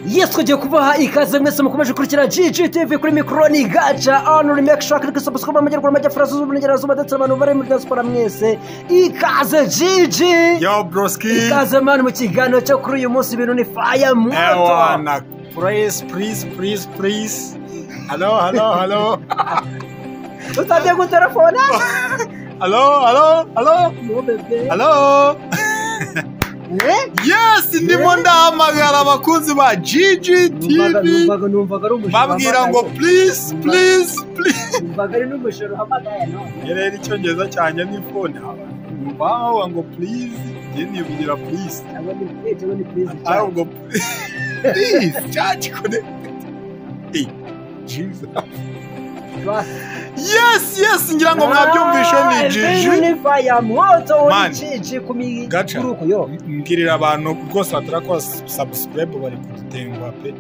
Yes, tugiye kubaha ikaze mwese mukomeje kurikira GGTV kuri mikro ni Gacha on remake show kuri subscribe amajyaruguru amajyafura z'uburengerazuba ndetse abantu bari muri diaspora mwese ikaze GG yo broski ikaze man mu kiganiro cyo kuri uyu munsi ibintu ni fire moto please hello utabye ku telefone hello yes ndimo ndahamagara abakunzi ba GGTV babwira ngo please numvaga ari n'umushoro hamagaye no rero icyongereza cyane ni phone baho ngo please geni bigira please ahubwo please chat connect Jesus yes ngira ngo mwabyumvishe ni GG ni fire moto GG kumiguruko yo mbwirira abantu rwose batarakora subscribe bari kudutengwa pe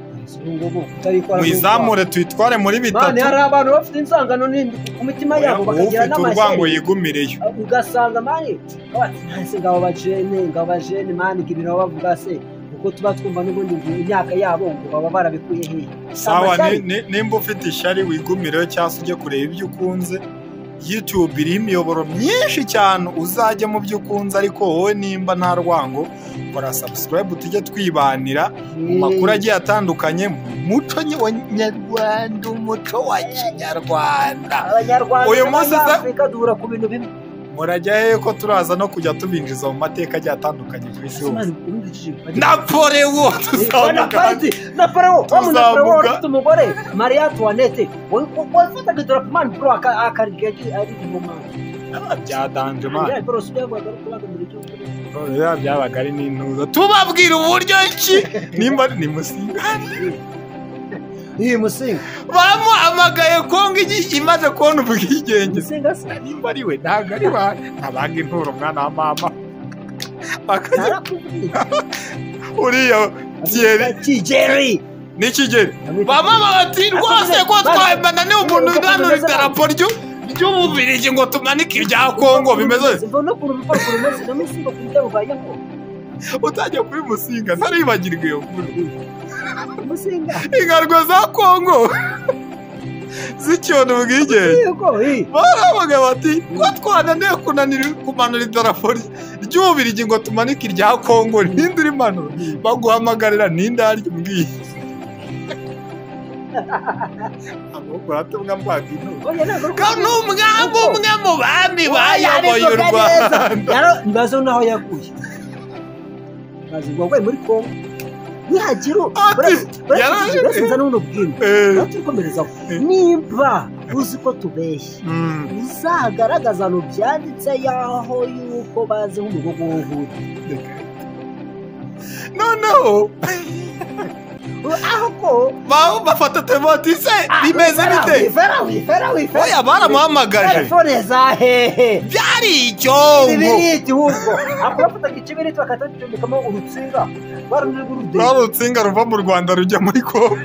mwizamure twitware muri bitatu mane hari abantu bafite insangano nindi ku mitima yabo bakagira n'amashyari yigumireyo ugasanga mane ngabo bajene mane ibintu bavuga se uko tuba twumva n'ubundi imyaka yabo ngo baba barabikuye hehe sawa nimba ufite ishyari wigumireyo cyangwa ujye kureba ibyo ukunze YouTube iri imiyoboro myinshi cyane uzajya mu byo ukunze ariko wowe nimba nta rwango kora subscribe tujye twibanira mu makuru agiye atandukanye mu muco nyarwanda umuco wa kinyarwanda uyu munsi Afrika duhura ku bintu bimwe murajya he ko turaza no kujya tubinjiza mu mateka agiye atandukanye ku isi hose Napoleon tuzamuka umugore Maria Antoinette wafata gidora man bro akarigagi ari mu mana byadanje man byabaga ari n'intuza tubabwira uburyo ki nimba ni musinga iyi musinga bamuhamagaye kongo imaze kubona ubwigenge nimba ari we ntabwo ari ba ntabanga inturo mwana wa mama bakajya uriya Kigeri ni Kigeri baba bati rwose ko twabana ni umuntu udanura idarapo ry'ububirigi ngo tumanike irya Kongo bimeze utajya kuri musinga ntaribagirwe iyo nkuru ingarwa za Kongo z'icyona ubwigenge baravuga bati ko twananiye kumanura idarapo ry'ububirigi ngo tumanike irya Kongo ninde uri manura baguhamagarira ninde arya umbwiye ahubwo hatumwa mbaga intu kandi umwambi umwe mu bami bayoboye u Rwanda mbazo naho yaguye maze ngo muri Kongo nihagiro barasinza n'uno bwino batikomereza nimba uzi ko tubeshye uzagaragaza no byanditse yaho yuko baze nk'umugogo w'ubundi noneho aho ko bafata tematise bimeze bite oya baramuhamagaje telefone za hehe byari icyongo ibiriti ahubwo akubafata ikibiriti bakatacyomekamo urutsinga urutsinga ruva mu Rwanda rujya muri Kongo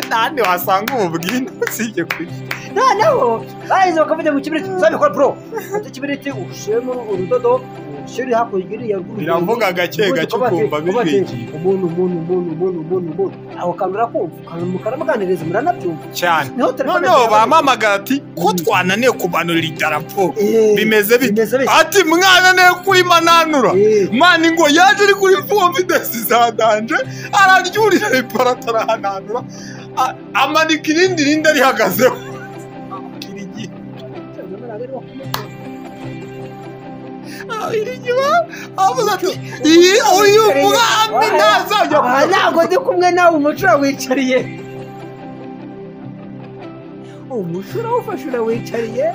nandi wasanga ubu bwino usibye kuri noneho bahize bakavuga mu kibiriti zabikora bro ati kibiriti ushemo urudodo shiri hakurya biravuga gake kumva bibiki umuntu aho kamera kumva mukaramuganiriza muranabyumva cyane noneho bamamagara ati ko twananiye kubanurira idarapo bimeze bite ati mwananiye kuyimananura mani ngo yaje ari kuri confidence zadanje araryurira iparato arahananura amanika irindi rihagazeho uyu mwami ntazajya ntabwo ndi kumwe nawe umucura wicariye umucura ufashe wicariye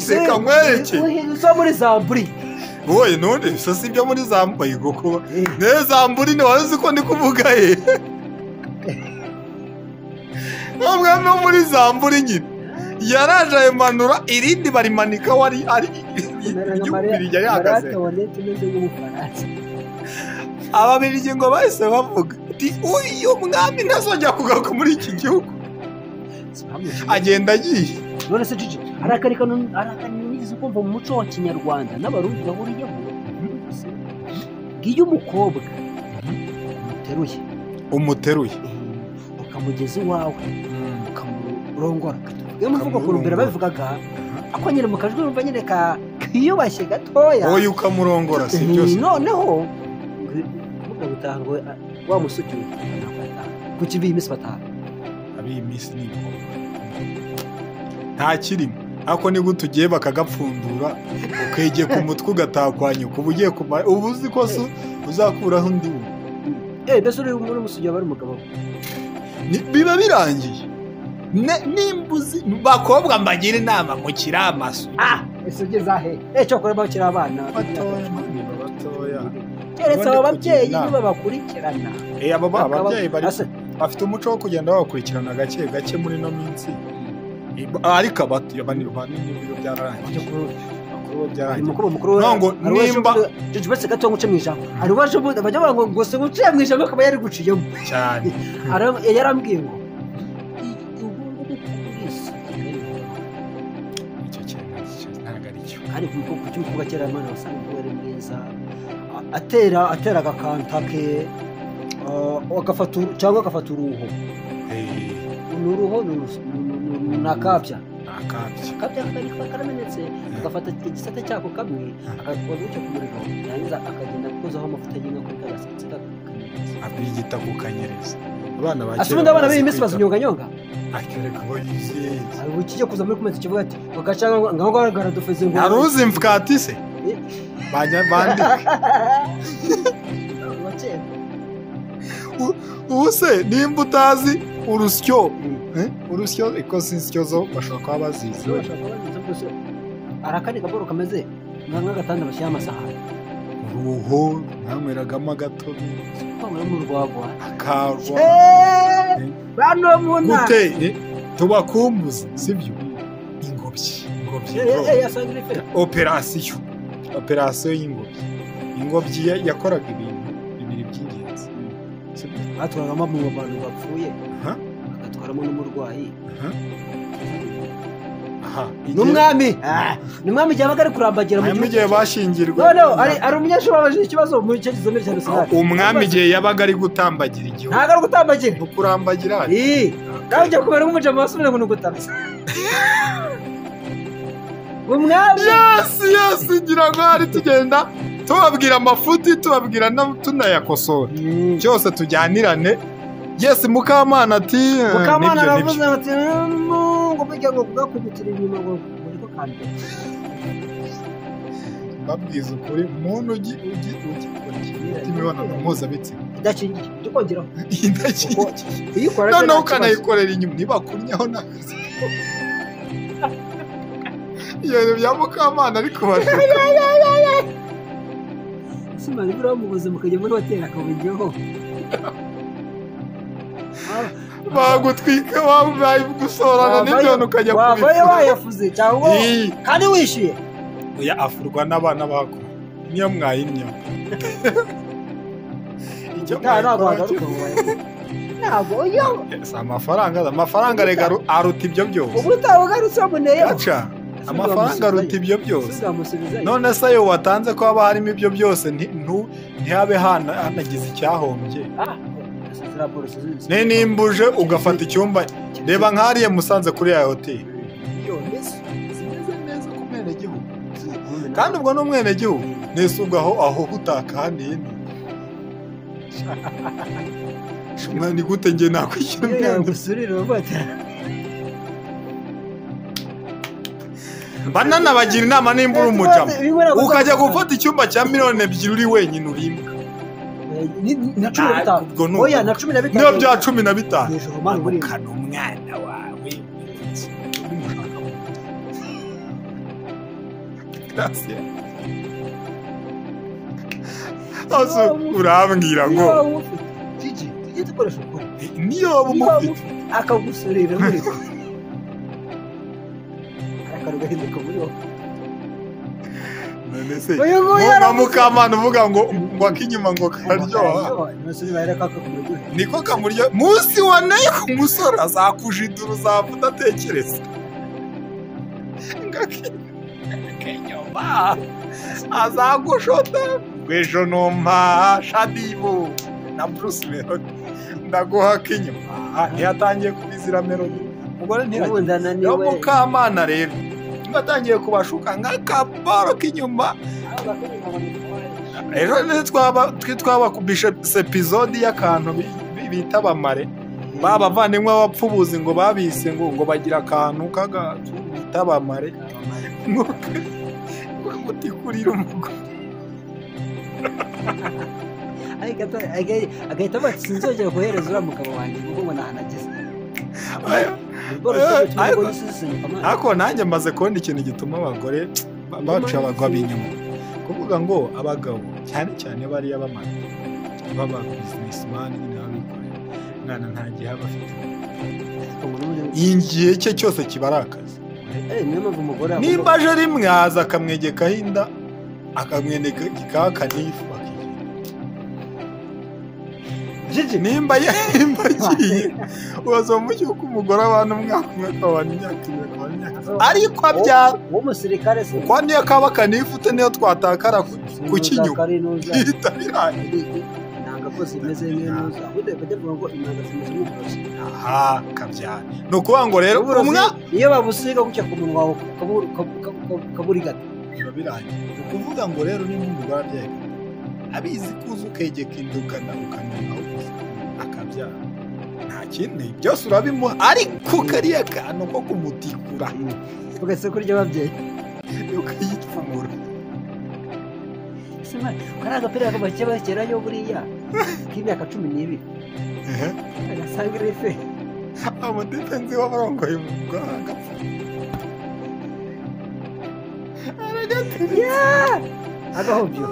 reka mwereke uza muri Zamburi wowe none bisa si ibyo muri Zamburi kuko ne Zamburi ni wazi ko ndi kuvuga he umwami wo muri Zamburi nyine yaraje ayimanura irindi barimanika wari ari iby'ububirigi yahagaze ababirigi ngo bahise bavuga ati uyu mwami ntazongera kugaruka muri iki gihugu agenda agiye none se Gigi arakarikana nigeze kumva mu muco wa kinyarwanda n'abarundi bahuriyeho ngiyo umukobwa muteruye umuteruye ukamugeza iwawe ukamurongora iyo muvuga ku rumbera babivugaga ako nyine mu kajwi urumva nyine kiyubashye gatoya wowe ukamurongora si byose noneho muvuga gutaha ngo wa musuki ku kibi iminsi bataha abiyi minsi ni nta kirimo ako ni gute ugiye bakagapfundura ukegeye ku mutwe ugataha kwa nyoko uba ugiye kumara ubu uzi ko uzakuraho undi we mbese uri muri musugi aba ari umugabo biba birangiye nimba uzi bakobwa mbagira inama mukiri amaso ese ugeze ahe cyo kure bakiri abana batoya keretse abo babyeyi niba bakurikirana abo babyeyi bafite umuco wo kugenda babakurikirana gake gake muri ino minsi ariko abato banini n'ibiro byararangiye mukuru ntabwo nimba jibase gato nguce mu ijambo ari waje bajya bavuga ngo se nguce mu ijambo akaba yari guciyemo cyane yarambwiye ngo kandi ku cy'umukobwa kera Imana wasanga ko ari mwiza atera agakanta ke agafata cyangwa agafata uruho n'uruho nakabya karamenetse agafata igisate cyako kamwe akakora gutyo ku muriro yangiza akagenda akozaho amavuta y'inka kuri kagasatsi abigita kukanyereza abana bakera asubunda abana b'iminsi bazinyonganyonga akireka bo yiziye ubu kijye kuza muri kumenya kivuga ati bagashaka ngaho garagara dufeze ngo aruzi mfukati se bandika ubu se nimba utazi urusyo ikoze insyo zo bashobora kuba bazizi arakandi kaboro kameze nk'agatanda bashyira amasahani uruho nkanyweragamo agatobe mu rwagwa akarwa bano muna gute tubakumbuze sibyo ingobyi operasiyo y'ingobyi yakoraga ibintu bibiri by'ingenzi batwaragamo mu bantu bapfuye agatwaramo n'umurwayi n'umwami igihe abaga ari kurambagira mu gihugu igihe bashingirwa hari umunyeshuri wabajije ikibazo muri icyo kizomero cya rusange umwami igihe yabaga ari gutambagira igihugu ntabwo ari gutambagira ni ukurambagira nawe ujya kubera nk'umujama wasubire ngo ni ugutambaza umwami yesi ngira ngo hari tugenda tubabwira amafuti tubabwira tunayakosora cyose tujyanirane yesi Mukamana ati Mukamana aravuze ati ngo bijya ngo bwakubitira inyuma ngo muri ko kandi babwiza ukuri umuntu imibonano mpuzabitsina idakingiye tukongeraho noneho ukanayikorera inyuma ntibakunnyaho n'akazi ibintu bya Mukamana ariko simana ibura bamubuze mukajya muri hoteli akabujyaho bagutwika wambaye gusorana n'ibyo ukajya kubikora wavayo wayafuze cyangwa kandi wishyuye oya afurwa n'abana bako niyo mwayinnye icyo ntabwo yo si amafaranga rega aruta ibyo byose ubu utabugarutse wamuneyeho amafaranga aruta ibyo byose none se ayo watanze ko haba harimo ibyo byose ntihabe hanagize icyahombye nimbuje ugafata icyumba reba nk'ariye Musanze kuri ya hoteli zimeze neza ku mwenegihugu kandi ubwo n'umwenegihugu nese ubwo aho utakaniye ni gute njye nakwishyura bananabagira inama nimba uri umujama ukajya gufata icyumba cya miliyoni 2 uri wenyine urimbwa na 15 oya na 15 niyo bya 15 amukana umwana wawe urambwira ngo tujye dukoresha ukuri niyo waba umufite akagusurira muri ko akarugahinduka muri wo nka Mukamana uvuga ngo akinyuma ngo kararyoha niko kamuryo munsi waneye ku musore azakujidura uzapfa udatekereza azagushota ngwejo nompa shadibu na Bruce Melody ndaguhaka inyuma ntiyatangiye kubizira Melody umugore ntiyajya yo Mukamana rero ngatangiye kubashuka nk'akaboro k'inyuma ejo twabakubishe episode y'akantu bita bamare babavandimwe b'abapfubuzi ngo babise ngo bagira akantu k'agatu bita bamare ngo gutikurira umugore agahita bati sinzongera guhereza uriya mugabo wanjye kuko ngo nahanageze ariko nanjye maze kubona ikintu gituma abagore baca abagabo inyuma kuvuga ngo abagabo cyane cyane bariya baba businessman nyine abikorera mwana nta gihe aba afite igihe cye cyose kiba ari akazi nimba aje rimwe aza akamwegekaho inda akamwegekaho akanifu nimba agiye ubaza mu cyuko umugore abantu umwaka umwe akabana imyaka ibiri akabana imyaka ariko abyara w'umusirikare se uko niyo kaba kanifute niyo twatakara ku kinyuma ihita birangira ntabwo rwose imeze neza ahubwo bajya kuvuga ngo inanga zimeze nk'uburozi aha kabyara ni ukuvuga ngo rero iyo babusiga gutya ku munwa wawe kaburigata biba birangiye ni ukuvuga ngo rero niba umugore abyaye abizi kuza ukegeka inda ukamenya akabyara nta kindi byose urabimuha ariko kariya kantu ko kumutikura ugase kurya ababyeyi ukayipfumura kariya agapira k'amake bakerayo buriya k'imyaka 12 agasanga irefe amadefensi w'abarongoye umugore agapfa agahobyo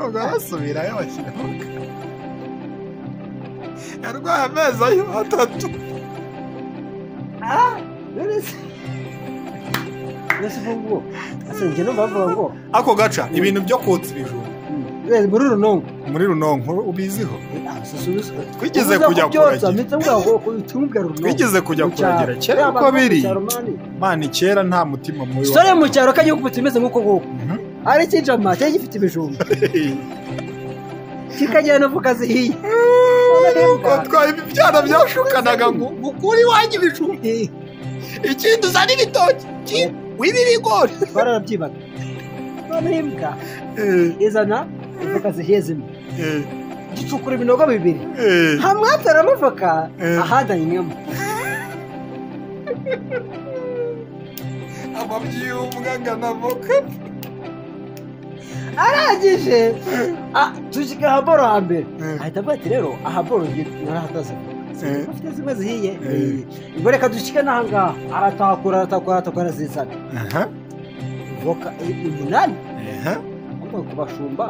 ugasubirayo bashyiraho yarwaye amezi ayo 3 mbese ubwo asenje no bavuga ngo ako gaca ibintu byo kotsa ibijumba muri runonko ubiziho twigeze kujya kuragira kera uko biri mani kera nta mutima mubi sore mu cyaro k'igihugu kimeze nk'uko nguko ari kijama cyari gifite ibijumba kikagira no vuga zihiye ibyana byashukanaga ngo ukuri wanjye ibijumba ikindi uzana ibitoki wibi bigori barabyibaga none imbwa izana ivoka zihiye zimwe gicukura ibinogo bibiri hamwe hatera amavoka ahadanye inyama amabyiyumwa ngana avoka arangije tujika ahaboro hambere ahita avuga ati rero ahaboro narahataze afite zimwe zihiye ngo reka dushike n'ahangaha aratakura zizana voka 8 ku bashumba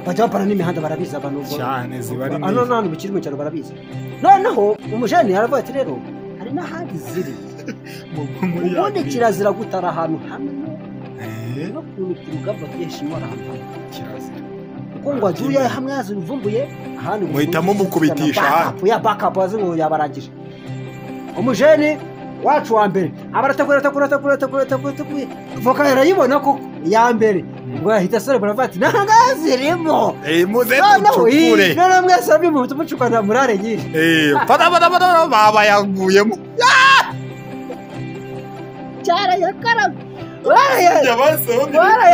bajya bapana n'imihanda barabizi abantu cyane ziba ari hano n'ahantu bikiri mu cyaro barabizi noneho umujani aravuga ati rero hari n'ahandi ziri ubundi kirazira gutara ahantu hamwe no ku rugamba twishimwa ahantu kirazira kuko ngo ajuye hamwe yazivumbuye ahandi muhitamo mukubitisha ya backup azingo yabarangije umujeni wacu wa mbere abaratakura voka yarayibona ko ya mbere ubwo yahita sore baravuga ati ntangazirimo muze ducukure none mwese abimu tumucukana murare nyinshi pada baba yaguyemo cyara yakarabye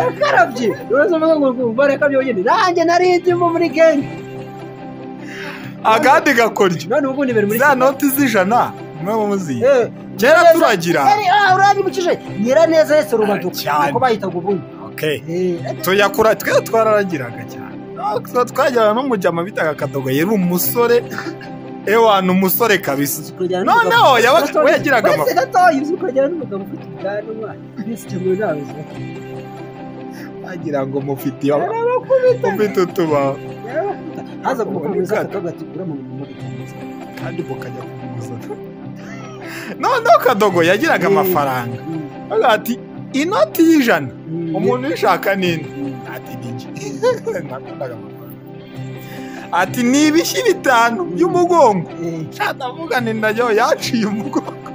yakarabye uruzo ngo bareka byonyine nanjye narindimo muri genge agandi gakoryo none ubu ni bere muri za noti z'ijana mwe muzi kera turagira uranyibukije nyiraneza yese rubaduka uko bahitaga ubundi tuyakura twe twararagiraga cyane twajyana n'umujyama bitaga Kadogo yari umusore ewana umusore kabisa noneho we yagiraga amafu gatoya uzi ukagera n'umugabo ufite ubwanwa bisi cyangwa nabizo agira ngo mufite utuba haza kumukomeza akagati kura mu modoka kandi bukajya kumuzana noneho Kadogo yagiraga amafaranga ati inoti y'ijana umuntu yishaka nini ati niki nakundaga amafaranga ati ni ibishyi 5 by'umugongo shaka avuga ni ndajyo yaciye umugongo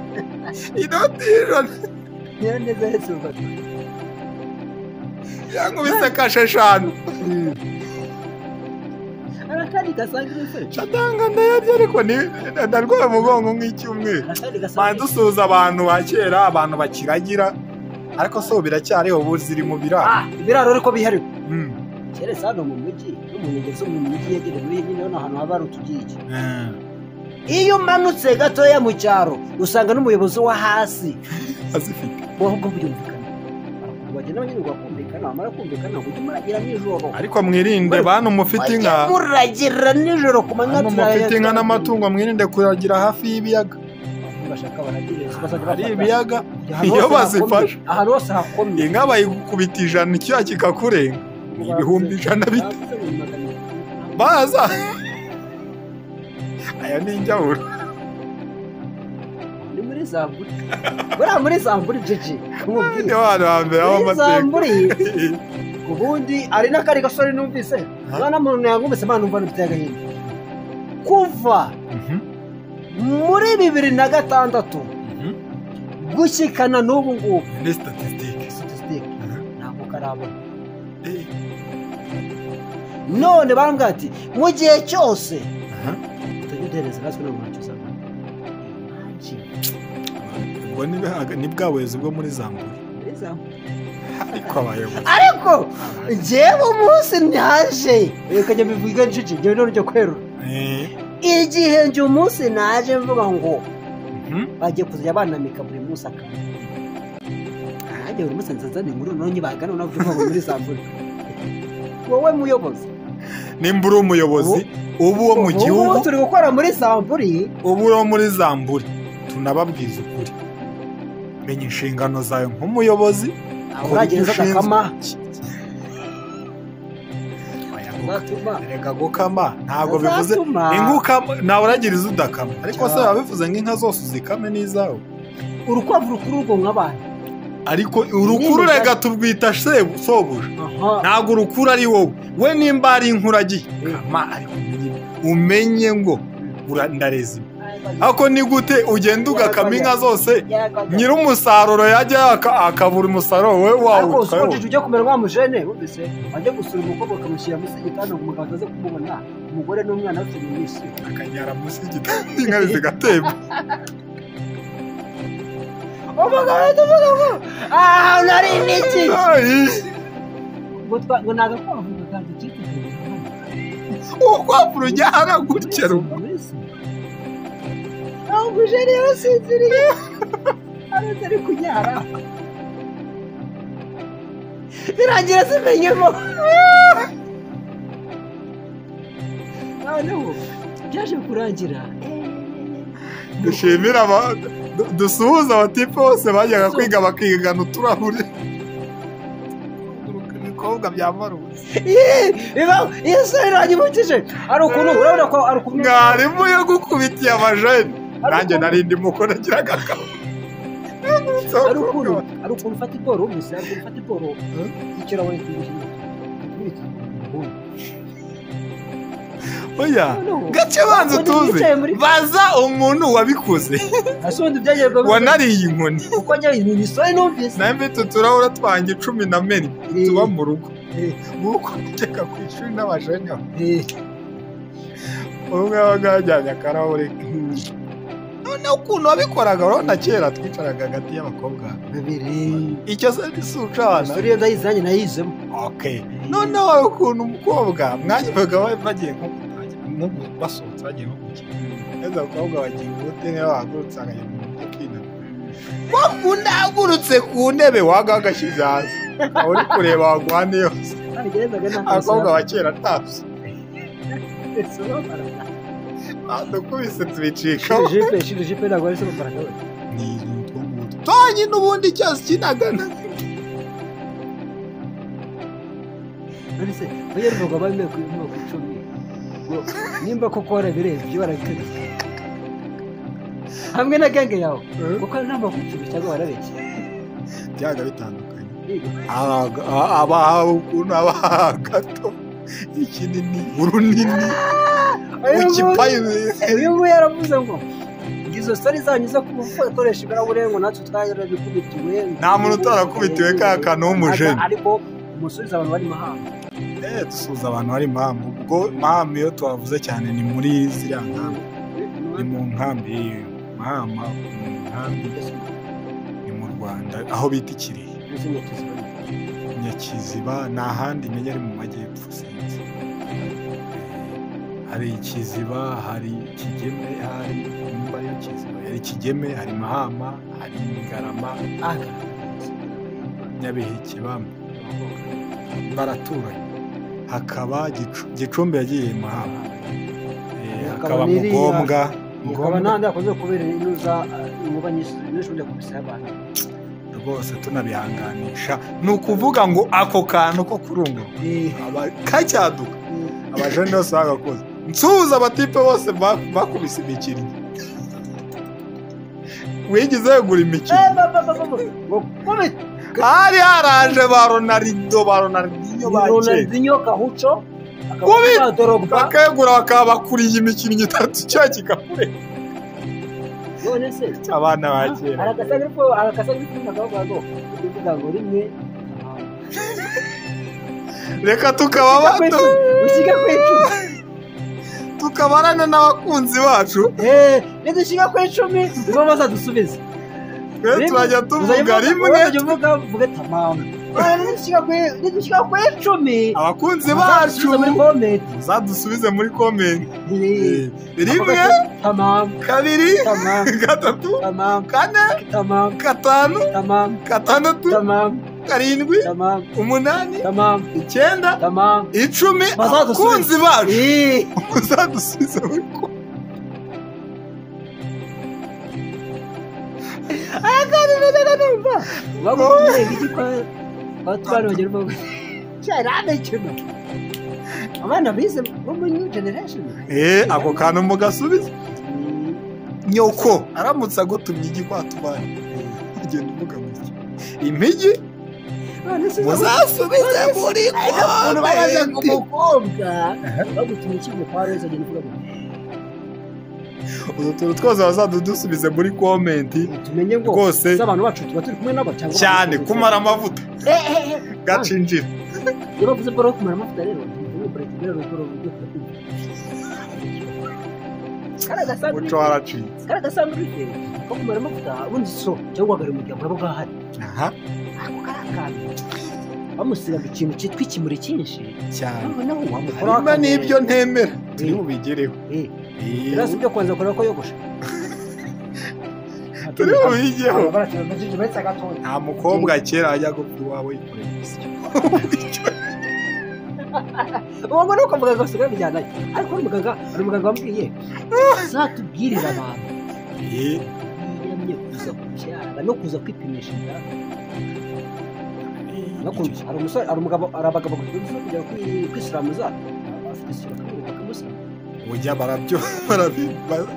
inoti y'ijana neza Yesu bati yankubise kashe 5 akandi gasangira se Shatanga ndayarya ariko ni ndarwaye umugongo nk'icyumweru dusuhuza abantu ba kera abantu bakiragira ariko so biracyariho ubu ziri mu biraro ibiraro ariko bihari keretse hano mu mujyi no mu ngezi mu mujyi yegereye muri nyine hano ahantu haba utugiki iyo umanutse gatoya mu cyaro usanga n'umuyobozi wa hasi azifite ahubwo byumvikana bagenda nyine bakumvikana amara kumvikana ngo muragira nijoro ariko mwirinde bantu mufite inka muragira nijoro ku manywa mufite inka n'amatungo mwirinde kuragira hafi y'ibiyaga bashaka baragira ari ibiyaga iyo bazifashe ahantu hose hakomye inka bayikubita ijana icyo kikakurenga ni ibihumbi 100 baza aya ni injawuro ni muri Zamburi buriya muri Zamburi jeje ni wana hambere aho Zamburi ubundi ari n'akari gasore numvise bana muntu yangumese mana numva nufite agahinda kuva muri 2006 gushyikana n'ubu ngubu ni statistique ntabwo karabona none barambwira ati mu gihe cyose utagidereza natwe no mu cyose ubwo ni bwa buyobozi bwo muri Zamburi ariko abayobozi ariko njyewe umunsi ntaje kajya bivuga nshuti njyewe none ryo kwerura igihe njye umunsi naje mvuga ngo bagiye kuzajya banamika buri munsi akandi nanjye buri munsi nzazana inkuru none bagana unavuga ngo muri Zamburi wowe muyobozi nimba uri umuyobozi ubu wo mu gihugu turi gukora muri Zamburi ubu wo muri Zamburi tunababwiza ukuri menya inshingano zawe nk'umuyobozi uragereza akama rega gukama ntabwo bivuze inkuka nawe uragiriza udakama ariko se biba bivuze nk'inka zose uzikame n'izawe urukwavu rukuru urwo nk'abantu ariko urukuru rega tubwita sobuja ntabwo urukuru ari wowe we nimba ari inkuragiye kama ariko umenye ngo ndarezi ako ni gute ugenda ugakama inka zose nyiri umusaruro yajya akabura umusaruro we wawe ariko usubije ujya kumera wa mujene wumvise ajya gusura umukobwa akamushyira munsi y'igitanda ngo umugabo ataze kumubona umugore n'umwana bafite mu isi akanyara munsi y'igitanda inka zigatemba umugabo tuvuga ngo nari niki ngo nagakwavu gakanda cyiteze ukwavu rujyana gutya umujene yasinziriye arutari kunyara birangira zimenyemo noneho byaje kurangira dushimira dusuhuza abatipe bose bajyaga kwiga bakigana uturahuri ibikobwa bya maruzi iyo sore iranyibukije ari ukuntu urabona ko ari ukuntu mwarimu yo gukubitiye amajeni nanjye narindi mukora agiraga akaba ari ukuntu ufata iboro wumvise ari ukuntu ufata iboro yicira we kubita oya gace banza utuze baza umuntu wabikoze wanariye inkoni uko njye imisore numvise nawe mfite uturahura twanjye 10 na meni tuba mu rugo nguko guteka ku ishuri n'abajene umwe wagajyanye akarahuri none ukuntu wabikoraga urabona kera twicaraga hagati y'abakobwa babiri icyo se isucana suriyo ndayizanye nayizemo okay none wowe ukuntu umukobwa mwanyibaga bagiye nko basohotse bagiye nko gukina neza abakobwa bagiye ubute niyo wahagurutse akajya mu mujyi kwina wakunda hagurutse ku ntebe wagagashyize hasi aho uri kureba wagwane yose abakobwa ba kera ntabyo dukubise tubicikaho jipe ntabwo ari se gufaraga we ni utwo ngutwo tonyi n'ubundi cyose kinagana none se oya ruvuga bamwe ku 10 nimba koko warabirebye warabikabye hamwe na genge yawe kuko nta makucu cyangwa warabeshye byaga bitandukanye abahawe ukuntu abaha gato ikinini urunini uyu nguyu yaravuze ngo izo stori zanyu zo gukoresha ibirahure ngo natwe twarabikubitiwe nta muntu utarakubitiwe ka kantu w'umujene ariko umusubiza abantu bari mahanga dusuhuza abantu bari mahanga ubwo Mahama iyo tuhavuze cyane ni muri ziriya nkambi, ni mu nkambi Mahama, mu nkambi ni mu Rwanda aho bita Ikirehe. Nyakiziba ni ahandi menya ari mu majyepfo sinzi. Hari Ikiziba, hari Kigeme, hari nimba ariyo Kiziba, hari Kigeme, hari Mahama, hari Ngarama, Nyabiheke, bamwe baraturanye. Hakaba Gicumbi yagiye Mahama, hakaba Mugombwa. Hakaba n'ahandi hakoze kubera inuza inkuba nyinshi ujya kubisaba abantu rwose tunabihanganisha. Ni ukuvuga ngo ako kantu ko kurunga kacyaduka abajene bose bagakoze. Nsuhuza abatipe bose bakubise imikinnyi. Wigize yegura imikinnyi. Hari haraje ba Ronaldinho Ronaldinho Kahucho bakegura bakaba bakuriye imikinnyi 3 cya kigakure. None se abana bakera arakasagiriko magago kuvuga ngo rimwe reka tukaba bato ushiga kwecuma tukabarana n'abakunzi bacu nedushiga kwecumi nibo bazadusubiza turajya tuvuga rimwe tuvuga tamam nedushiga kwecumi abakunzi bacu zadusubize muri comment rimwe tamam kabiri tamam gatatu tamam kane tamam gatanu tamam gatandatu tamam karindwi tamam umunani tamam 9 tamam 10 abakunzi bacu muzadusubize muri comment. abana bize bo muri new generation ako kantu mugasubiza. Nyoko aramutse agutumye igikwatubana ugenda uvuga ngo impigi muzasubize muri umukobwa bagutumye ikigo kwa Reza agenda uvuga ngo utuntu twose bazadusubize muri comment tumenye ngo rwose abantu bacu tuba turi kumwe nabo cyangwa cyane kumara amavuta gacinjira. Iyo bavuze boro kumara amavuta rero ni politiki rero muco waracitse karagasanga rike ko kumara amavuta ubundi so cyangwa gari mu gihe nabo gahari ako karakana bamusiga ikintu cyitwa ikimuri cyinshi cyane nabo wamukora niba nibyo ntemera turi bubigereho birasa byo kwanza kora ko yogosha turi bubigeho. Nta mukobwa kera ajya gupfa iwawe yikoreye isyo uwo no kuvuga ngo sigaye bijyana ariko umuganga wambwiye zatubwirira abantu yemye kuza kubyara no kuza kwipimisha hari umusore hari umugabo ari abagabo kujya kwisiramuza afite isiro bakamusiramu ujya barabyo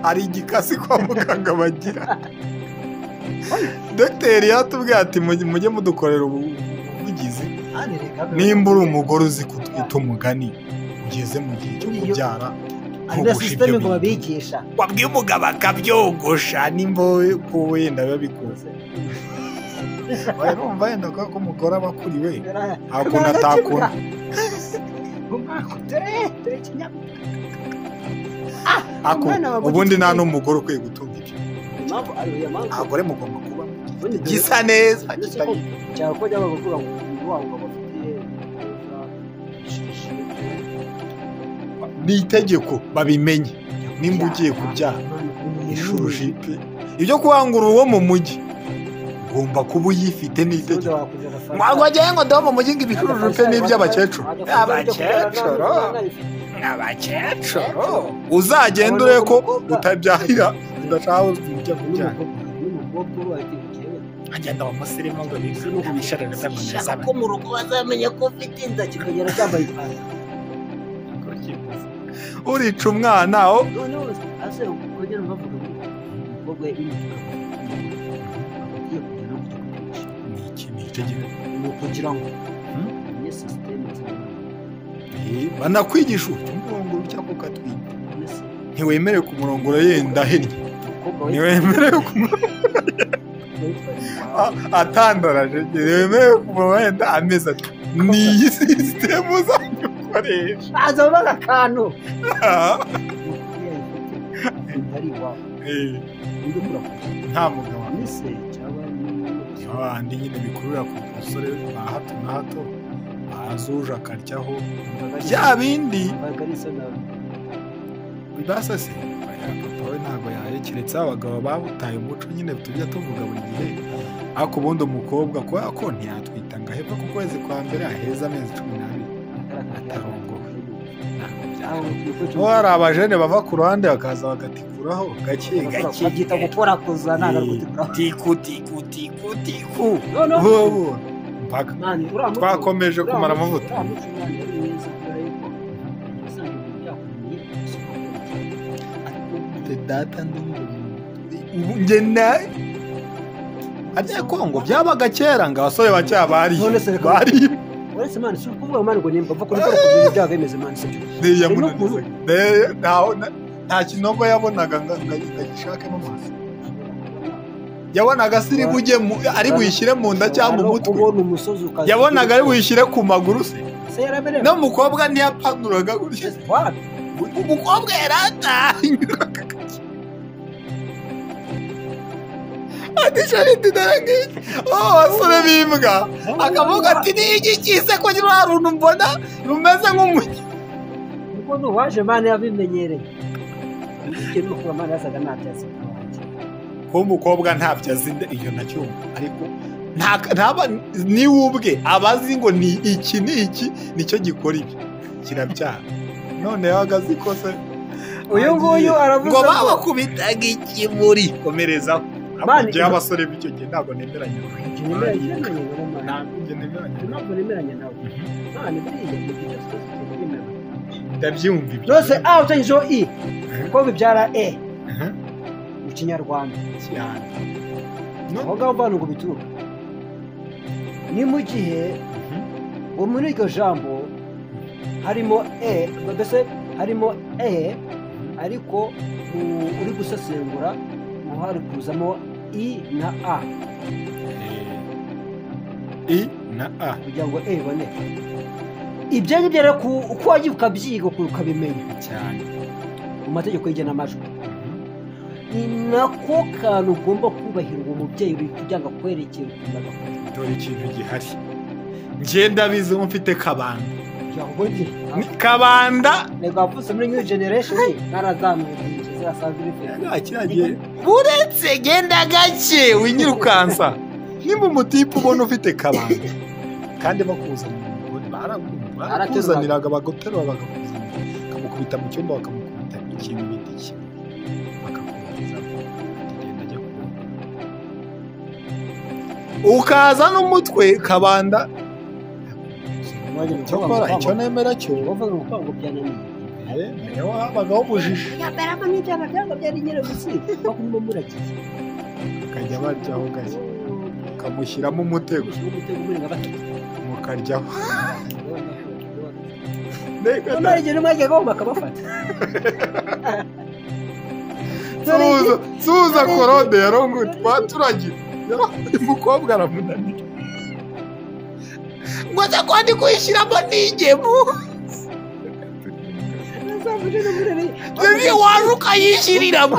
ari igikasi kwa muganga bagira. Dogiteri yatubwiye ati mujye mudukorera ubuvugizi nimba uri umugore uzi kutwita umugani ugeze mu gihe cyo kubyara ntugushe ibyo ngo babigisha wabwiye umugabo akabyogosha nimba ko wenda babikoze urumva yenda ko umugore aba akuriwe ntabwo natakura ubundi nta n'umugore ukwiye gutunga ibyo abagore mugomba kuba gisa neza cyangwa ko jya bavuga ngo wabo bafite ni itegeko babimenye nimba ugiye kubyara ishurujipe ibyo kuhangura uwo mu mujyi ugomba kuba uyifite n'itegeko ntabwo wagira ngo ndo mu mujyi ngo ibishurujipe ni iby'abakecuru abakecuru uzagenda urebe ko utabyahira udashaka kujya kubyara agenda bamusirimu ngo bisharane by'amuneza ko mu rugo bazamenya ko ufite inda kikagera cyambaye ipantaro urica umwana aho noneho ase kongera bavuga ngo umukobwa ni itegeko kugira ngo ni system banakwigisha umurongo cyangwa ukatwita ntiwemerewe ku murongo yenda hennye ntiwemerewe ku atandaraje ntiwemerewe ku murongo yenda ameze ati ni iyi sisitemu zanyu bakoresha baza babaga akantu ari iwabo nta mugabo mise cyangwa abandi nyine bikurura ku musore ba hato na hato azuje akaryaho bya bindi bidasase papa we ntabwo yarekeretse abagabo babutaye umuco nyine tujya tuvuga buri gihe ariko ubundi umukobwa kubera ko ntiyatwita ngo aheva ku kwezi kwa mbere aheza amezi 12 atarongowe hari abajene bava ku ruhande bakaza bagatikuraho gake gake babyita gukora kuza ntabwo tiku mpaka twakomeje kumara amavuta data ubu ngena arya kongo byabaga kera ngo abasore bacya bari uretse mani si ukuvuga mani ngo nimba mva kuri ko kubintu byabo bimeze mani sibyo nta kinogo yabonaga ngo agishakemo amazi yabonaga siri bujye ari buyishyire mu nda cyangwa mu mutwe yabonaga ari buyishyire ku maguru se no mukobwa ntiyapanuraga gutya umukobwa yaratanyuraga adishariti darangije abasore bimbwa akavuga ati ni iki kise ko nyira runtu mbona rumeze nk'umujyi kuko nuwaje mani yabimenyereye ikintu kuba mani yasaga natyaze ko umukobwa ntabyo azi iyo nacyumva ariko ntaba ni ubwe abazi ngo ni iki nicyo gikora ibi kirabyara none yagaze kose uyu nguyu aravuga ngo babakubitaga ikimuri komerezaho abanje abasore b'icyo gihe ntabwo nemeranya nawe mani buriya ndabyumva ibyo byose a utanyijeho i ko bibyara e mu kinyarwanda cyane aho ngaho mvana ngo bituruka ni mu gihe ngo muri iryo jambo harimo e mbese harimo e ariko uri gusesengura ngo hari kuzamo i na a kugira ngo e iboneke ibyo ngibyo rero uko wagiye ukabyiga ukabimenya cyane mu mategeko y'igenamajwi ni nako kantu ugomba kubahirwa umubyeyi uri kugira ngo akwerekere dore ikintu gihari ngenda bizi mfite kabanda kabanda nega wapfuse muri new generation narazamuye zirasanzwe uretse genda gake winyirukansa nimba umutipe ubona ufite kabanda kandi bakuzanira barakuzaniraga baguterura bagakuzanira bakamukubita mu cyumba bakamukubita ikintu bindi kimwe bakakubaza akagenda ajya kubona ukaza n'umutwe kabanda cyokora icyo nemera cyo bavuga ngo kwango byananiye niyo habagaho ubujiji yaberamo n'ibyana byanga byari nyine gusi bakumva muragiye akajya baryaho gake kamushyiramo umutego muri nka batatu mukaryaho none igihe mwajya gomba kabafata suza korode yarongo twaturagira umukobwa aramunanira ngo aza kwandi kuyishyiramo n'ingemu waje ukayishyiriramo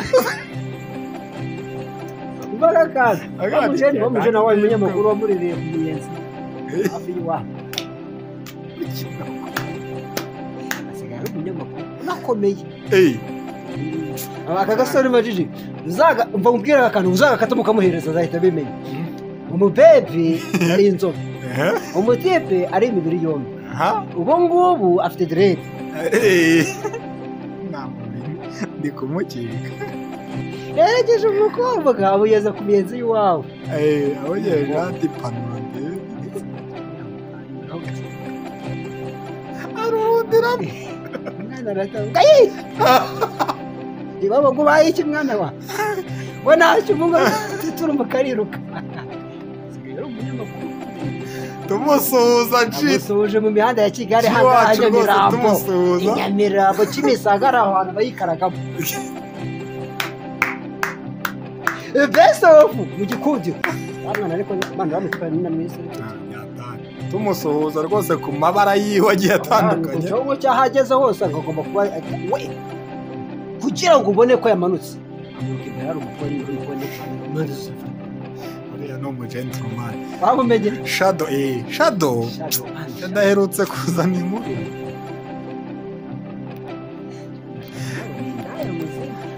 imbaraga bamujene wawe umunyamakuru wamurereye ku miyenzi hafi y'iwabo asigaye ari umunyamakuru unakomeye aka gasore majiji mva mubwira akantu uzagakata mukamuhereza azahita abimenya umubebi ari inzobe umutipe ari imibiri yombi ubu ngubu afite direde ndi kumukeka yerekeje umukobwa abugeza ku miyenzi y'iwawe abugeze ati panura arundiramo umwana aratanga ibaba ngo ubaye iki mwana wa we ntacyo uvuga turumva kariruka tumusuhuza tumusuhuje mu mihanda ya Kigali hajya Nyamirambo Nyamirambo Kimisagara aho hantu bayikaragamo best of mu gikundiro mwana ariko mwana bamutwara nina mwese tumusuhuza rwose ku mabara yiwe agiye atandukanye. Cyangwa cyahageze hose agomba kuba we kugira ngo ubone ko yamanutse. Amuruka imbere hari umukobwa uri kubone impande zose. Uriya ni umugentleman. Wamumenye? Shadow adaherutse kuzana inkuru.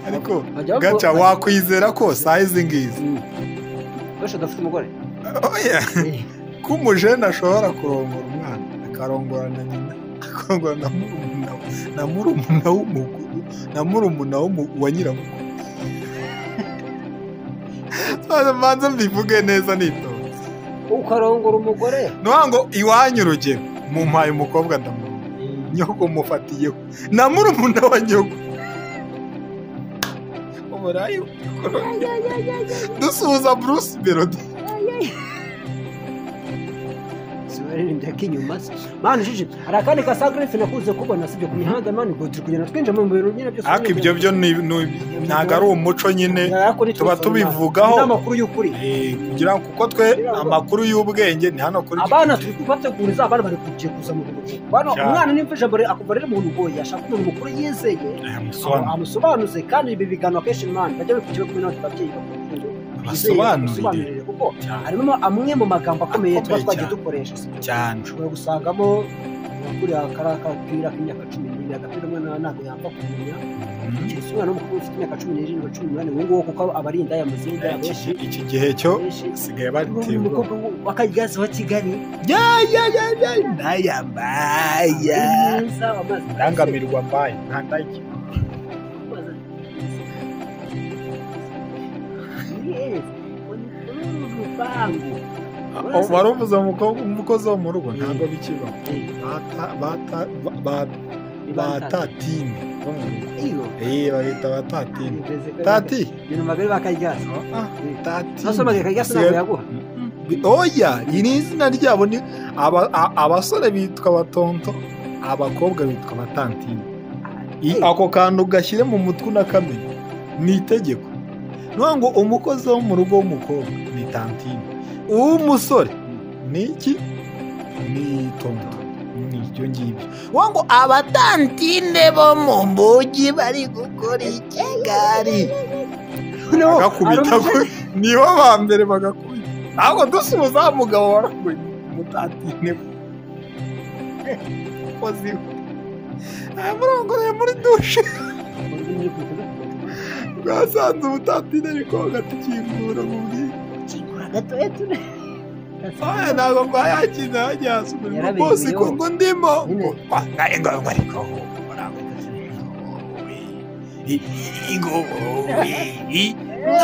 Ariko gaca wakwizera ko size ngizi. Basha dafite umugore. Oya. Ko umujene ashobora kurongora umwana akarongora na nyina akongora na murumuna w'umukuru na murumuna wa nyiramukuru. Manza mbivuge neza nitonze. Ukarongora umugore ngo iwanyu urugero mumpaye umukobwa ndamurongora nyoko mufatiyeho na murumuna wa nyoko umurayi dusuhuza Bruce Melody. Sibaririmbye akinyuma se mani jiji hari akandi kasagrife nakuze kubona sibyo ku mihanda mani ngo turi kugenda twinjira mu bintu nyine byose. Ariko ibyo byo ntago ari umuco nyine tuba tubivugaho amakuru y'ukuri kugira kuko twe amakuru y'ubwenge ni hano kuri abana turi kubateguriza abana bari kugiye kuza mu bintu bano umwana nimfasha mbere akuva rero umuntu ugoye ashaka umuntu mukuru yizeye amusobanuze kandi ibi bigano akenshi mani bajya bikukiwe kumwe n'abandi babyeyi basobanurire kuko harimo amwe mu magambo akomeye tuba twagiye dukoresha cyane. Ushobora gusangamo kuriya karakapira k'imyaka 12 agapira umwana ntabwo yapfa kumenya ikisi umwana w'umukobwa ufite imyaka 17 18 ubu ngubu kuko abarinda ya muzinga abenshi iki gihe cyo sigaye baritebwa bakajyaza wa Kigali ndayambaya ndangamirwa mbaye ntandaki waruvuze umukozi wo mu rugo ntabwo bikiba batatini bahita batatini tati ibintu magari bakajyaza tati nasoma bakajyaza ntabwo yaguha. Oya iri izina ryabo ni abasore bitwa batonto abakobwa bitwa abatantini. Ako kantu gashyire mu mutwe unakamenya ni itegeko. Ngo umukozi wo mu rugo w'umukobwa ni tantine, uw'umusore ni iki? Ni tonto. N'ibyo ngibyo ngo abatantine bo mu mujyi bari gukora i Kigali bagakubita nibo ba mbere bagakubita. Ntabwo dusubiza umugabo waraguye umutantine kozi amurongoreye muri dushe bwasanze ubutantine ariko gatukingura mu bwikingura gatoya ture ntabwo mbayakiza hajyasubira bose ko ngo ndimo ngaye ngo ariko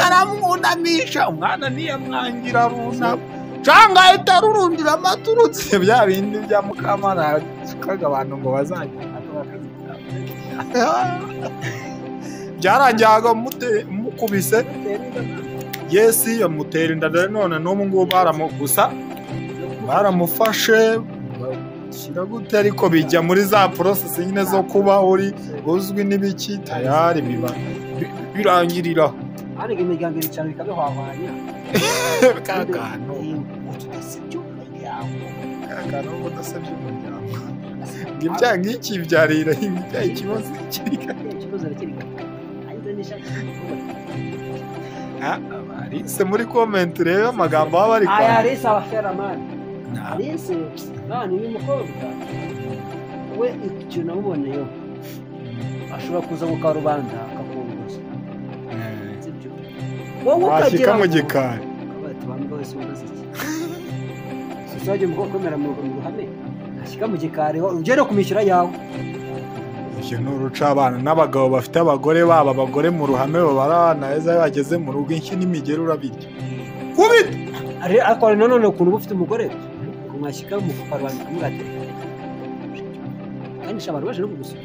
aramwunamisha umwana ntiyamwangira runama cyangwa ahita arurundira amaturutse bya bindi bya mukamana kaga abantu ngo bazajya byarangiye mukubise yesi yamutera inda none n'ubu ngubu baramufashe shyira gute ariko bijya muri za process nyine zo kuba uri uzwi n'ibiki tayari birangirira ariko imiryango iri cyane bikabihwahwanya kakano udasabye umuryango ngibya ngiki byarira ibya ikibazo kirika Alice muri comment rero amagambo baba bari kwa Alice abasharamani Alice nani ni mukobwa we icyo namuboneyo ashobora kuza mu karubanda akakunguza sibyo wowe ukagera mu gikari kabati bamwe bose umaze iki sosage mu komera mu ruhame ashika mu gikari uje no kumishira yawe icyo n'uruca abana n'abagabo bafite abagore baba abagore mu ruhame babarana neza bageze mu rugo inki n'imigero urabirya kubita ariko none ukuntu ufite umugore kumwashika mu karubanda kumugateka kandi shabantu baje no kugusura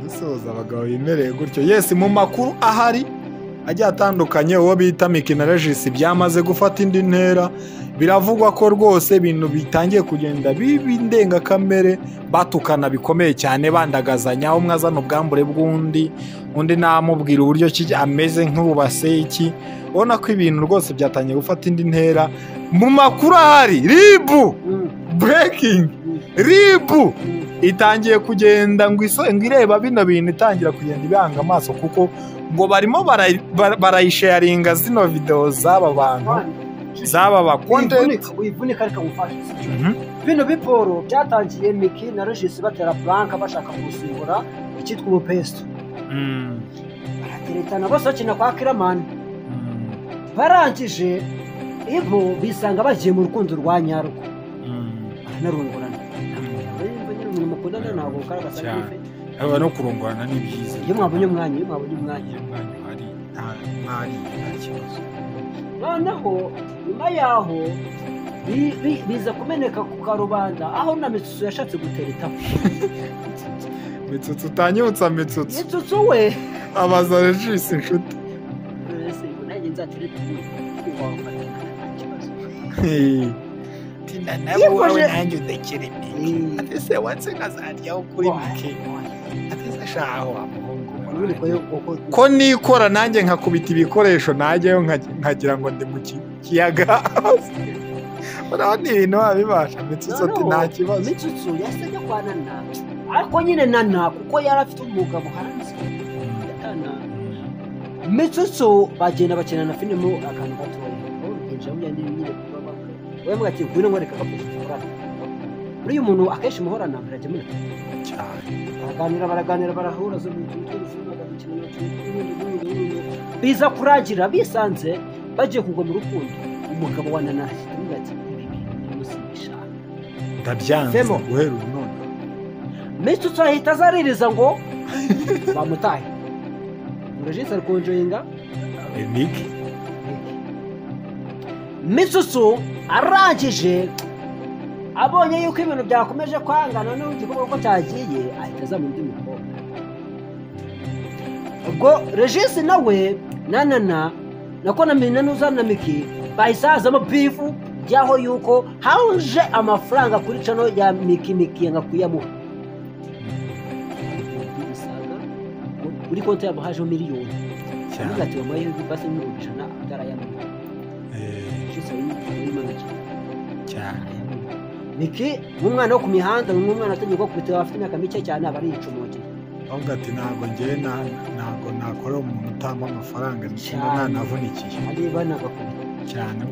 dusoza abagabo bimereye gutyo yesi mu makuru ahari agiye atandukanye, uwo bita Miki na Regis byamaze gufata indi ntera. Biravugwa ko rwose ibintu bitangiye kugenda biba indengakamere, batukana bikomeye cyane, bandagazanya, umwe azana ubwambure bw'undi, undi namubwira uburyo ki ameze nk'ububase iki. Ubona ko ibintu rwose byatangiye gufata indi ntera. Mu makuru ahari, ribu breaking, ribu itangiye kugenda ngo ireba bino bintu, itangira kugenda ibanga amaso, kuko ngo barimo barayisharinga zino video z'aba bantu, z'aba ba content. Wivunika ariko mufashe bino biporo byatangiye Miki na Regis batera plank bashaka gusimbura icyitwa ubupesto. Barateretana bose bakina kwa Kiramani. Barangije ibo bisanga bagiye mu rukundo rwa nyarwo. Baranarungurana. Umuntu mukundana ntabwo karagasa n'ife. Aba no kurungurana ni byiza. Iyo mwabonye umwanya, hari nta kibazo. Noneho nyuma yaho biza kumeneka ku karubanda, aho na Mitsutsu yashatse gutereta. Mitsutsu utanyibutsa Mitsutsu. Mitsutsu we abaza Regis inshuti. Nanjye nzatereta wowe nanjye udakiri Miki. Atese watse nkazaryaho kuri Miki. Atese shaho amuhungu. Ko nikora nanjye nkakubita ibikoresho najyayo nkagira ngo ndi mu kiyaga. Urabona ibintu wabibasha. Mitsutsu ati nta kibazo. Mitsutsu yasabye kwa Nana, ariko nyine Nana kuko yari afite umugabo hanze. Mitsutsu bagenda bakina na filime akantu gatoya. Urugendo byandi nyine kuba wewe mwati kwino ngoreka gapushura. Uriya muntu akeshi muhorana birajya muri cyane. Baraganira barahura zo mu biza kuragira bisanze bagiye kugwa mu rukundo. Umugabo wa Nana ati musibishaka ndabyanze guhera none. Mitsutsu ahita azaririza ngo bamutaye. Regis arkonjoyinga Miki. Mitsutsu arangije abonye yuko ibintu byakomeje kwangana n'igikorwa ko cyagiye, ahita aza mu ndi mukobwa. Ubwo Regis nawe Nana nako na Mina n'uzana Miki bayisazamo bifu yaho yuko hauje amafaranga kuri channel ya Miki yanga kuyamuha. Uri konti yabo haje miliyoni. Cyane ati wamaye base n'urujana atarayamuha. Regis y'imanaje cyane. Miki umwana wo ku mihanda, umwana ategeko kwitwa afite imyaka mike cyane abari icumoje. Ahubwo ati ntabwo nakorera umuntu utamba amafaranga nta navunikiye. Ari banagakubita cyane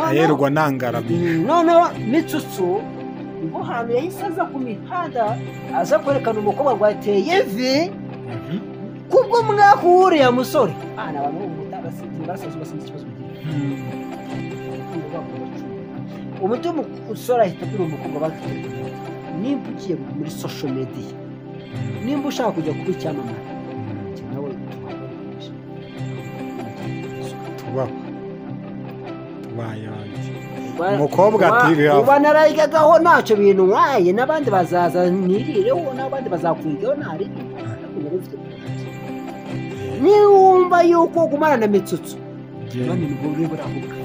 aherwa nangarabije. None Mitsutsu ngo hano yahise aza ku mihanda aza kwerekana umukobwa rwateye vi kubwo mwahuriye musore. Abantu barasaza basinze ikibazo umutima usora ahita abwira umukobwa bafite nimba ugiye muri social media, nimba ushaka kujya kuba icyamamare nawe umukobwa ati uba narayigagaho ntacyo bintu nkwaye, n'abandi bazaza nirireho, n'abandi bazakwigaho ntariri. Niwumva yuko ugumana na Mitsutsu none nibwo buravuga.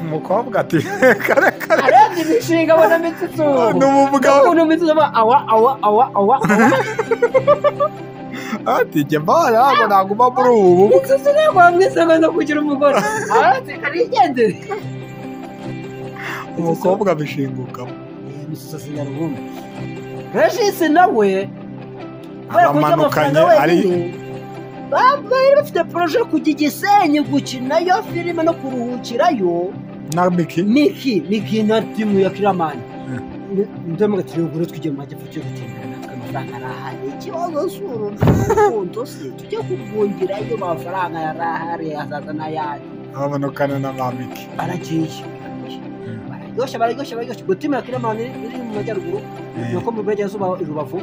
Umukobwa ati kare arebye imishinga abona Mitsutsu n'umugabo Mitsutsu awa ati jye mbara ntabwo naguma muri ubu. Mitsutsu ntabwo wamwisanga no kugira umugore. Ati karigendere. Umukobwa bishingukamo. Mitsutsu asinyarumwe. Regis nawe abamanukanye ari bari bafite proje kujya Gisenyi gukinayo filime no kuruhukirayo na Miki na timu ya Kiramani. Ndemo gatiriwe gure tujye mu majyepfo cyo gutembera natwe amafaranga arahari. Ikibazo suru n'urukundo se tujye kubungirayo amafaranga yarahari azaza n'ayandi. Abamanukana na Miki Baragiye baragosha gutimu ya Kiramani iri mu majyaruguru nuko mu Burengerazuba Rubavu.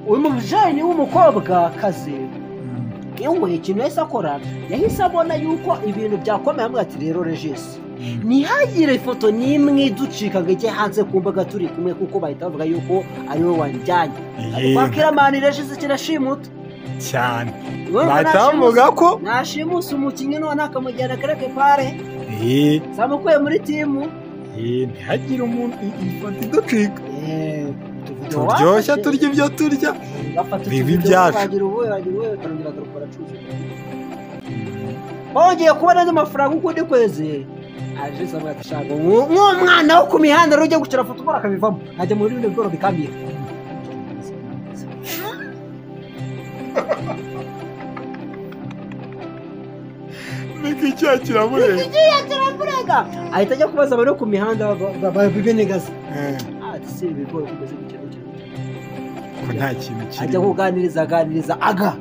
Uyu mujani w'umukobwa kaze yewe ikintu yahise akora, yahise abona yuko ibintu byakomeye hamwe. Ati rero Regis ntihagire ifoto n'imwe iducika ngo ijye hanze ku mbaga turi kumwe, kuko bahita bavuga yuko ari we wanjyanye. Kwa Kiramani Regis kirashimuta cyane bahita bavuga ko nashimusa umukinnyi none akamujyana kereke pare zamukuye muri timu ntihagire umuntu ifoto iducika turyoshya turya ibyo turya biba ibyacu bongeye kubona n'amafaranga ukundi kwezi aje samwe atashaka nk'umwana wo ku mihanda rujya gukira football akabivamo ajya muri bino bigoro bikamira niki kiramurega ahita ajya kubaza abari ku mihanda babibenegaza ati se ibigoro kumeze gukira ko nta kintu kiri ajya kuganiriza aga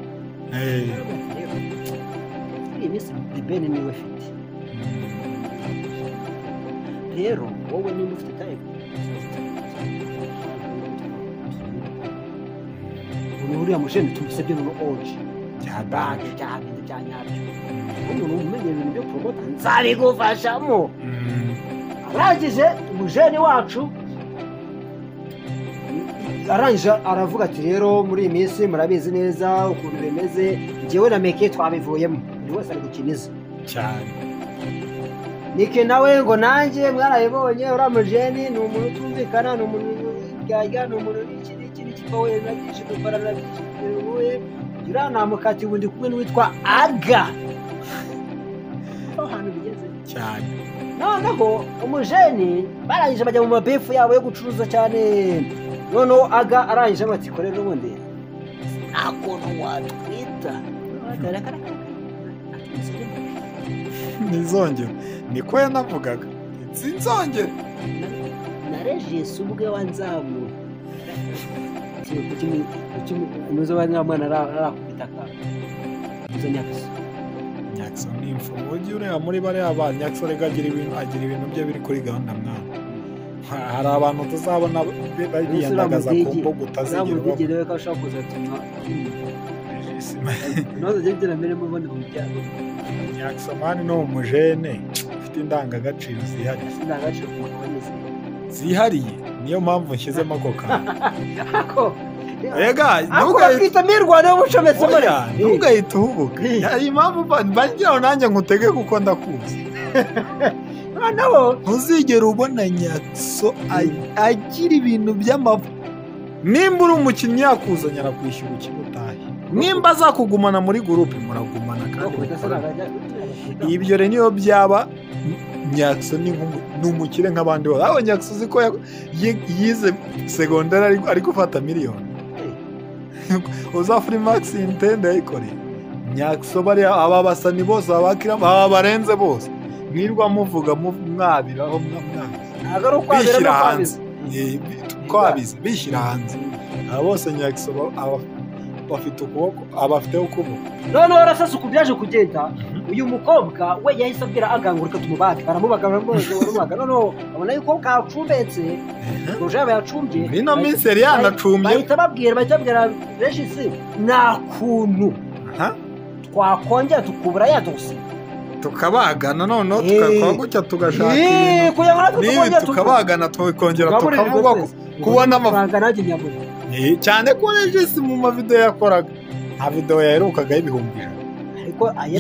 bene niwe afite rero wowe niba ufite time uriya musheni tumusebye no oje byabage byabindi byanyabyo umuntu umenye ibintu byo promota nzabigufashamo arangije umujeni wacu arangije aravuga ati rero muri iyi minsi murabizi neza ukuntu bimeze njyewe na meke twabivuyemo buri wese ari gukiniza cyane nike nawe ngo nanjye mwarayibonye uriya mujeni ni umuntu utumvikana ni umuntu w'indyarya ni umuntu n'iki kipawe nabyinshi dukora nabyinshi biruye uriya namukati ubundi kumwe n'uwitwa aga aho hantu bigeze cyane noneho umujeni barangije bajya mu mabefu yabo yo gucuruza cyane noneho aga arangije bati kore n'ubundi nta kuntu watwita nizongera niko yanavugaga sinzongera na regisi ubwe wanzamuye umuzo w'abanyamwana arakubitaka umuzo nyakso ni imfumu ujye ureba muri bariya ba nyakso rega agira ibintu bye biri kuri gahunda mwana hari abantu tuzabona biyandagaza ku mbuga utazigerwaho uzamugirewe ko ashobora kuzatuma noneho ugera mbere mubone mu byago nyakisomani ni umujene ufite indangagaciro zihariye niyo mpamvu nshyizemo ako kantu twita mirwano y'ubucometsemo ntugahite uhubuka hari impamvu mbagiraho nanjye ngutege kuko ndakuzi noneho ntuzigere ubona nyakso agira ibintu by'amavu nimba uri umukinnyi yakuzanye arakwishyura ukimutahe nimba azakugumana muri gurupe muragumana kandi ibyo rero niyo byaba nyakso ni umukire nk'abandi bose aho nyakso uzi ko yize segonderi ari gufata miliyoni uza furi magisi intende yayikoreye nyakso bariya aba basani bose aba barenze bose mwirwa muvuga mwabiraho bishyira hanze bishyira hanze aba bose nyakso bafite ukuboko abafiteho ukuboko noneho urasasa uku byaje kugenda uyu mukobwa we yahise abwira agangurika tumubaga baramubaga noneho abona yuko kacumbetse proje yaba yacumbye bino minsi yari yanacumbye bahita babwira regisi nta kuntu twakongera tukubura yadose tukabagana noneho tukakora gutya tugashaka ibintu nibi tukabagana tukongera tukavuga kubona amafaranga nanjye nyabura cyane ko regisi mu mavidewo yakoraga nta videwo yaherukaga y'ibihumbi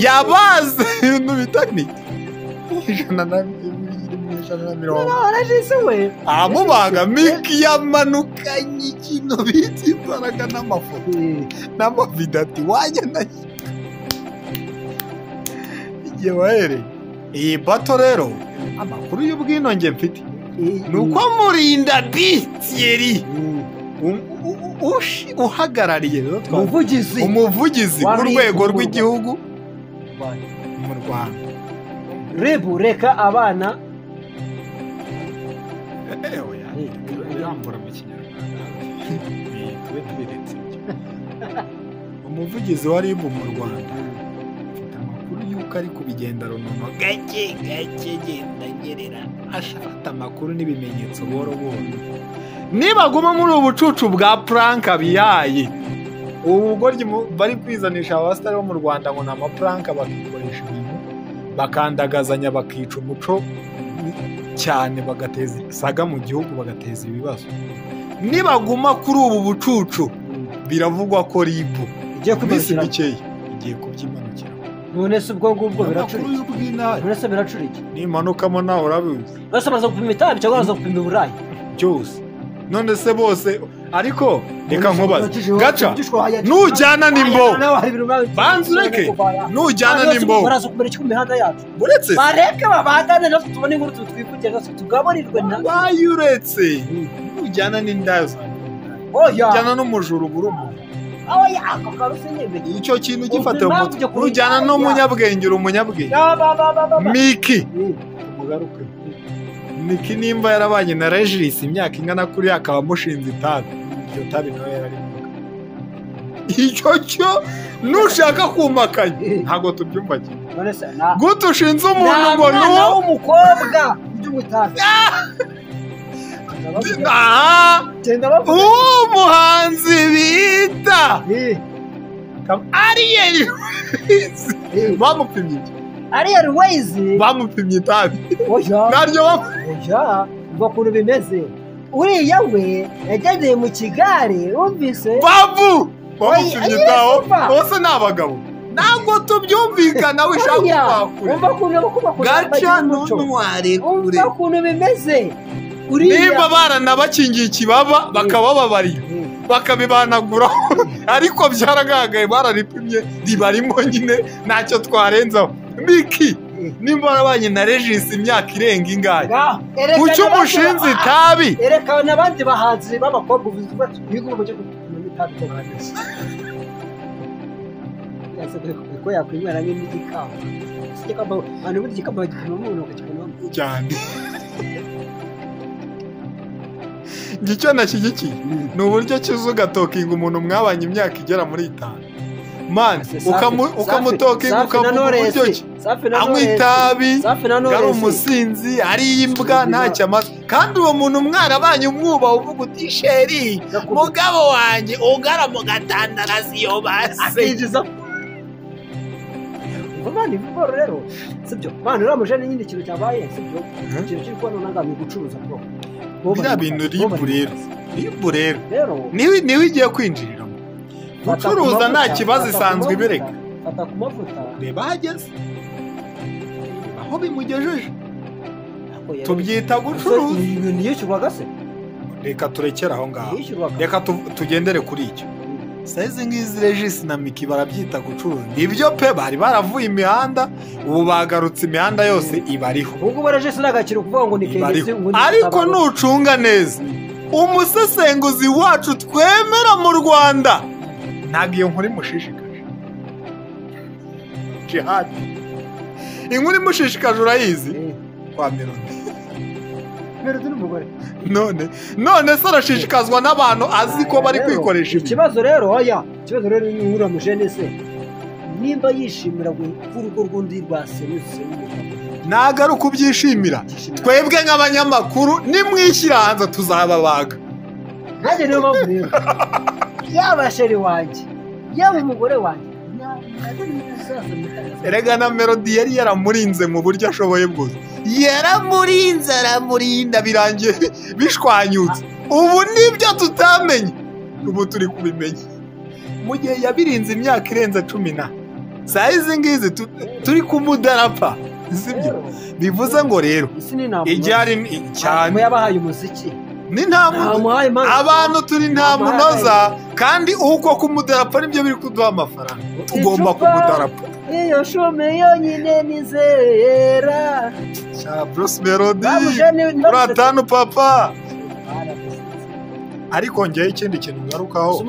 yabaze ibintu bitanike ijana na mirongo regisi we amubaga miki yamanukanye ikintu bita imbaraga n'amafoto n'amavidewo ati wagenda igihe wahereye iyi bato rero amakuru y'ubwinonge mfite ni uko murinda bitiyeri uhagarariye umuvugizi w'urwego rw'igihugu mu Rwanda rebu reka abana yambura mu kinyarwanda tube tubiretse umuvugizi wa ribu mu Rwanda afite amakuru y'uko ari kubigenda runono gake genda nyerera ashafata amakuru n'ibimenyetso buhoro nibaguma muri ubu bucucu bwa puranka bihaye ubu bugoryi bari kwizanisha abasitari bo mu Rwanda ngo ni amapuranka bakikoresha ibintu bakandagazanya bakica umuco cyane bagateza isaga mu gihugu bagateza ibibazo nibaguma kuri ubu bucucu biravugwa ko ribu igiye iminsi kwimanukira mikeya igiye kubyimanukira none se ubwo ngubwo biracura amakuru y'ubw'intare none se biracura iki nimanukamo nawe urabizi bose baza gupima itabi cyangwa baza gupima iburayi byose none se bose ariko reka nkubaze gaca nujyana n'imbogo banza ureke nujyana n'imbogo baraza kumera iki ku mihanda yacu uretse bareke babandane natwe tubone inkuru twikugire natwe tugaburirwe na bayuretse nujyana n'indayo oya ujyana n'umujura ubura umuntu oya ako karuse nyembe icyo kintu gifate mu mutwe nujyana n'umunyabwenge uri umunyabwenge Miki umugaruke Miki nimba yarabanye na Regis imyaka ingana kuri akaba amushinze itabi iryo tabi nawe yararimuka icyo cyo nushaka kumakanya ntabwo tubyumva kimwe gute ushinze umuntu ngo n'uwo w'umukobwa by'umutabi umuhanzi bita Ariel bamupimye iki Ariel Ways bamupimye itabi oya naryo oya ngo kuntu bimeze uriya we yagendeye mu kigare wumvise babu bamupimye itabi bose ni abagabo ntabwo tubyumvikana wishaka kwakura gaca n'untware kure umva kuntu bimeze nimba baranabakingiye ikibaba bakabababarira bakabibanaguraho ariko byaragaragaye bararipimye ribarimo nyine ntacyo twarenzaho Miki nimba warabanye na Regis imyaka irenga ingahe kuki umushinze itabi erekana abandi bahanzi b'abakobwa uvuze bati bigo mu gihugu itabi ko bageze ko yakwinywera n'igikamba igikamba abantu muri igikamba bagipima umuntu bakakibona cyane ngicyo nashyigikiye ni uburyo kiza ugatokinga umuntu mwabanye imyaka igera muri 5 man ukamutokinga ukavuga uburyo ki anywa itabi ari umusinzi ari imbwa ntacyo amaze kandi uwo muntu mwarabanye umwubaha uvuga uti sheri mugabo wanjye ugara mu gatandarazi yo base Mani biboro rero sibyo mani uramuje n'indi kintu cyabaye sibyo ikintu kiri kubona nangamiye gucuruza bro biriya bintu ribu rero niwe igiye kwinjiriramo gucuruza nta kibazo isanzwe ibireka fata ku mavuta reba hageze aho bimugejeje tubyita gucuruza ntiyishyurwaga se reka turekere aho ngaho reka tugendere kuri icyo Saizi ngizi Regis na Miki barabyita gucuruza nibyo pe bari baravuye imihanda ubu bagarutse imihanda yose ibariho ubwo Regis nagakira kuvuga ngo ni kendisi ariko nucunga neza umusesenguzi wacu twemera mu Rwanda ntabwo iyo nkuru imushishikaje Jihad inkuru imushishikaje urayizi kwa Melody n'umugore none se arashishikazwa n'abantu azi ko bari kwikoresha ikibazo rero oya ikibazo rero ni nkura mujene se nimba yishimira urugo rw'undi rwasenutse ntago ari ukubyishimira twebwe nk'abanyamakuru nimwishyira hanze tuzababaga nanjye niyo mpamvu rero yaba sheri wanjye yaba umugore wanjye erega na Melody yari yaramurinze mu buryo ashoboye bwose yaramurinze aramurinda birangiye bishwanyutse ubu nibyo tutamenye ubu turi kubimenya mu gihe yabirinze imyaka irenze 10 saa izi ngizi turi kumudarapa sibyo bivuze ngo rero ibyari cyane yabahaye umuziki ni abantu turi nta munoza kandi uko kumudarapa nibyo biri kuduha amafaranga tugomba kumudarapa iyo shume yonyine nizera Bruce Melody uratanu papa ariko njyewe ikindi kintu ngarukaho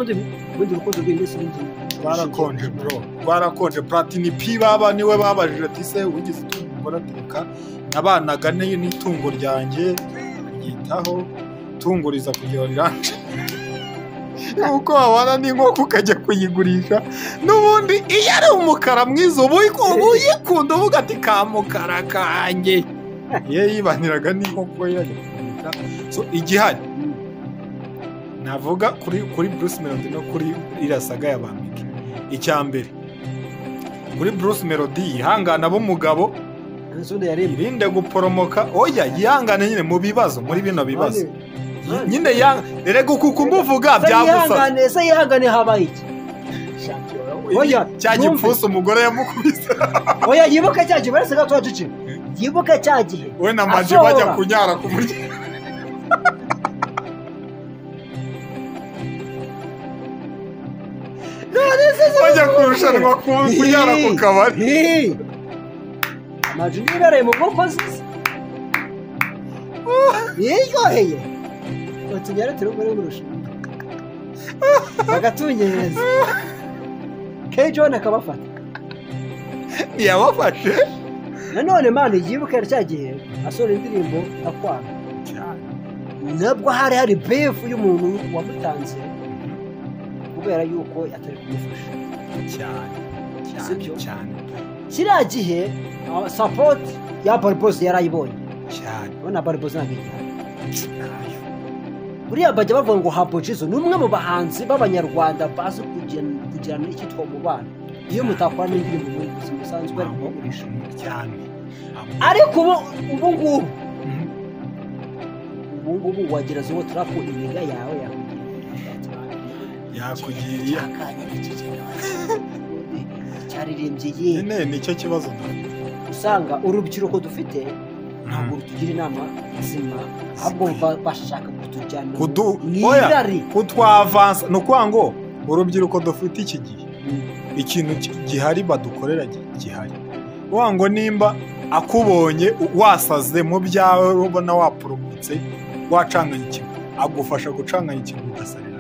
twarakonje bro twarakonje Platini P baba niwe babajije ati se ugize umugore ateka nabanaga n'itungo ryanjye ryitaho tunguriza kugira riranje nuko wabana n'inkoko ukajya kuyigurisha n'ubundi iyo ari umukara mwiza ubu uyikunda uvuga ati kamukara kanjye ye yibaniraga n'inkoko yajya kuyita so igihari navuga kuri Bruce Melody no kuri irasaga y'abamike icyambere kuri Bruce Melody yihangana b'umugabo irinde guporomoka oya yihangane nyine mu bibazo muri bino bibazo nyine erega kuko umuvuga byagusa yihangane habaye iki Oya, cya gipfusi umugore yamukubise. Oya, yibuke cya gihe barese gato cici. Yibuke cya gihe. We na Maji bajya kunyara ku muryango. Bajya kurushanwa kunyara ku kabari. Maji nibereye mu bwoko zise. Yiyoheye. Otunyara turumure murushanwa. Bagatunyereza. John akabafata. Ntiyabafashe. Nanone mani yibuke cya gihe asora indirimbo akwanga. Nabwo hari beef y'umuntu wamutanze kubera yuko atari kumufasha. Cyane. Kiriya gihe support ya Barboss yarayibonye. Cyane. Bona Barboss ntabwo buriya bajya bavuga ngo Humble Jizzo ni umwe mu bahanzi b'abanyarwanda bazi kugirana icyitwa umubano iyo mutakora n'indirimbo muri buzima busanzwe bari kugurisha cyane. Ariko ubu ngubu wagereza uwo turapo imiga yawe yakugiriye cyaririmbye ye nicyo kibazo usanga urubyiruko dufite ntabwo rutugira inama nzima ahubwo bashaka kutujyana mwirari kutwavansa no kwango urubyiruko dufite iki gihe ikintu gihari badukorera gihari wango nimba akubonye wasaze mu byawe ubona waporomotse wacanganya ikintu agufasha gucanganya ikintu ugasarira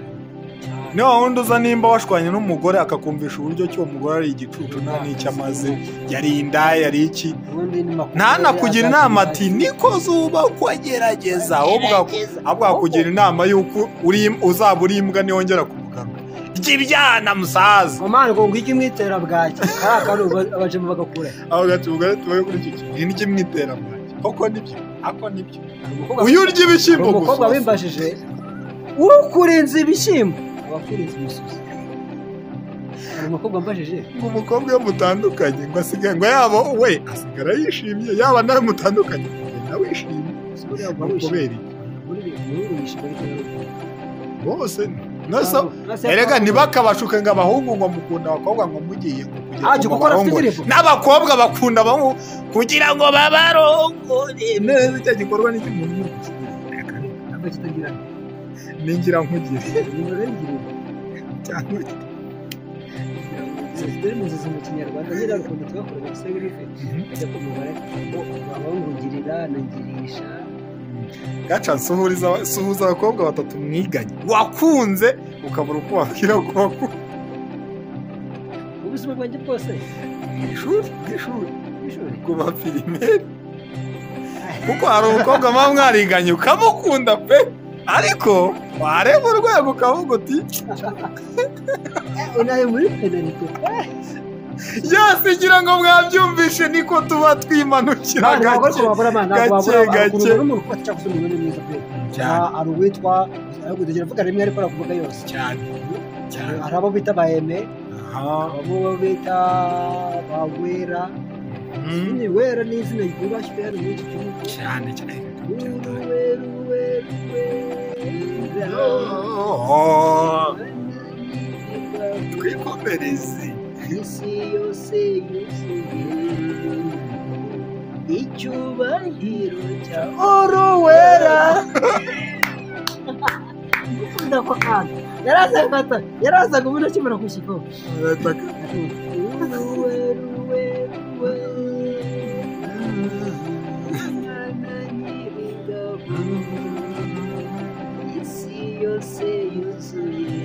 niyo wundi uza nimba washwanye n'umugore akakumvisha uburyo cy'uwo mugore ari igicucu nta n'icyo amaze yari indaya yari iki ntanakugira inama ati niko zuba kwagerageza ahubwo akugira inama y'uko uzaba uri imbwa niyongera kumugarura ibyana musaza mama ngo ngiki mwitera bwaki karakano abajemo bagakura aho gati ubwo tubaye kuri iki kintu n'iki mwitera bwaki koko nibyo uyu urya ibishyimbo gusa umukobwa wimbashije ukurinze ibishyimbo abakurinze imisozi umukobwa mbashije ngo umukobwa yo mutandukanye ngo asigaye ngo yabo we asigara yishimye yaba nawe mutandukanye nawe wishimye kubera bose naso erega ntibakabashuke ngo abahungu ngo mukunda abakobwa ngo mugiye n'abakobwa bakunda kugira ngo babarongore neza icyo gikorwa n'iki muntu ningira nkugire cyangwa ziterimizo mu kinyarwanda nyira rukundo twakoraga gisegrife ajya kumubare ngo babangungirira nangirisha gaca suhuza abakobwa batatu mwiganye wakunze ukabura uko wabwira ko ubuzima bwanjye bwose mw'ishuri kuba firimeri kuko hari umukobwa muba mwariganye ukamukunda pe ariko wareba urwego ukavuga uti unaye muri penalite yose igira ngo mwabyumvishe niko tuba twimanukira gake gake hari uwitwa kugira avuga rimwe ariko arakuvuga yose cyane hari abo bita baheme abo bita bawera ni wera ni izina ryubashywe hano muri iki gihugu cyane twikomereze isi yose yuzuye icyubahiro cya Uruwera yarazaga ubundi akimara gushyikaho isi yose yuzuye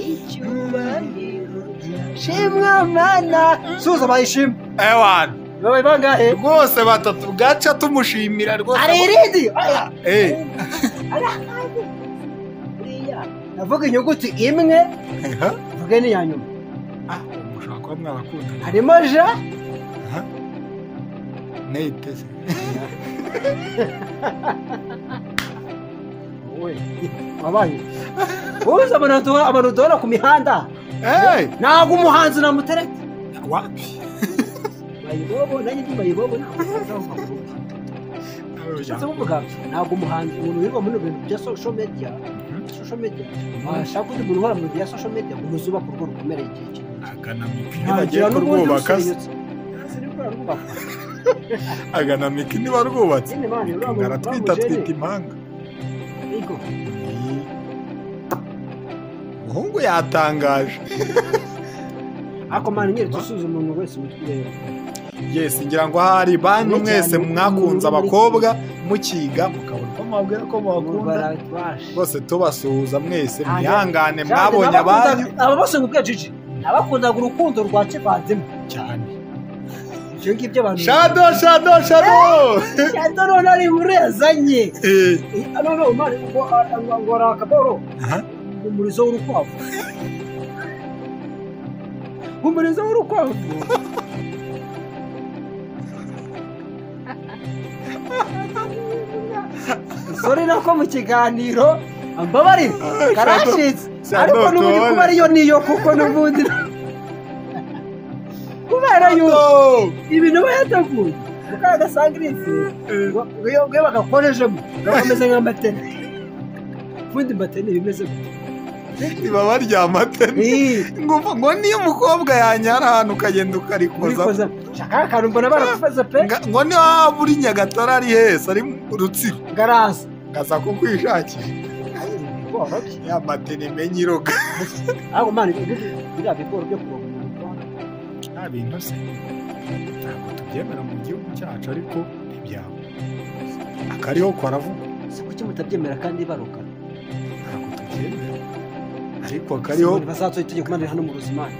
icyubahiro shimwa mana suza bayishima ewana babaye bangahe rwose batatu gaca tumushimira rwose ari irindi navuga inyuguti imwe vuge n'iya nyuma mushobora kuba mwabakunda harimo ja neyiteze wabaye uzi abantu duhora ku mihanda ntabwo umuhanzi namuteretse wapi bayibobo nanjye ndi bayibobo ntabwo umuhanzi umuntu wirirwa muri bintu bya social media social media washaka undi muntu uhora mu bya social media umuzubaka urugo rukomereye igihe kinini aganamika ntibagiye kurwubaka aganamika ntibarwubatse aratwita twita impanga umuhungu yatangaje ako mani nyine dusuzuma umuntu wese mutwera yes ngira ngo hari bantu mwese mwakunze abakobwa mukiga mukabona ko mwabwira ko mubakunda bose tubasuhuza mwese mwihangane mwabonye abanyu aba bose ngubwe jiji nabakundaga urukundo rwa kivandimwe cyane ibyo ngibyo abantu shado none ari burezanye none mani ngo arakaboro umurizo w'urukwavu umurizo w'urukwavu sore nako mu kiganiro ambabarira karashitse ariko n'ubundi kuba ariyo niyo kuko n'ubundi kubera yuko ibintu bayateguye mukagasanga irifi ngo bagakorejemo bakomeze nk'amatene ubundi matene bimeze gute baba baryama tene ngo niyo umukobwa yanyara ahantu ukagenda ukarikoza shaka akantu mbona barafeze pe ngo niyo waba uri Nyagatare ari hese ari Rutsiro ngaraza ngaza kukwishakira ya matene menye iroga aho mani biriya bikoro byo kuronka nta bintu se ntabwo tubyemera mu gihugu cyacu ariko ibyabo akariho kwaravuga si kuki mutabyemera kandi baruka ntabwo tubyemera ariko akariho bazatoye itegeko mani hano mu Ruzimana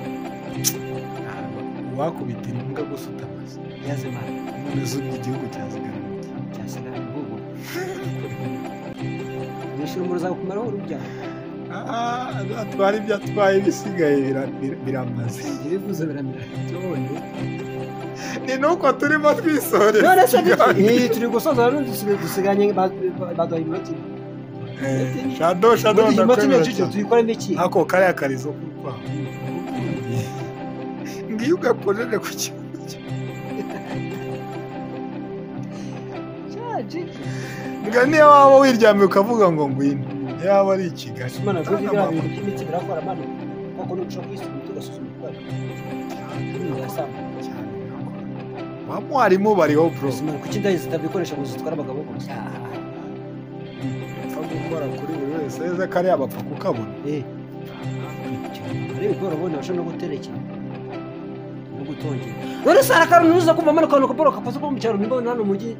wakubitira imbwa gusa utamaze yaze mani none z'ubwo igihugu cyasigara imbugu nishura umuroza kumaraho urubyaro atwara ibyo atwaye bisigaye biramaze ibivuze biramira cyone ni nuko turimo twisorera none se turi gusoza n'undi dusiganye baduha iminota shado ndakwemera tuyikoremo iki ako kariya karizo k'urukwavu ngiyo ugakojeje ku kibuga nga niyo waba wiryamiye ukavuga ngo ngwino yaba ari i Kigali imana kuri biriya bintu by'imiti birakora mani kuko n'ushobora kuyisuzuma tugasuzuma urwaye ba mwarimu bariho bro kuki indaya zitabikoresha ngo zitware abagabo bose apfa gukora kuri buri wese eze kariya bapfa kukabona ari ibigoro ubona bashobora no guterekera no gutongera none se arakantu uza kumva amana akantu kaboro kapaze ko mu cyaro nimba hano mu mujyi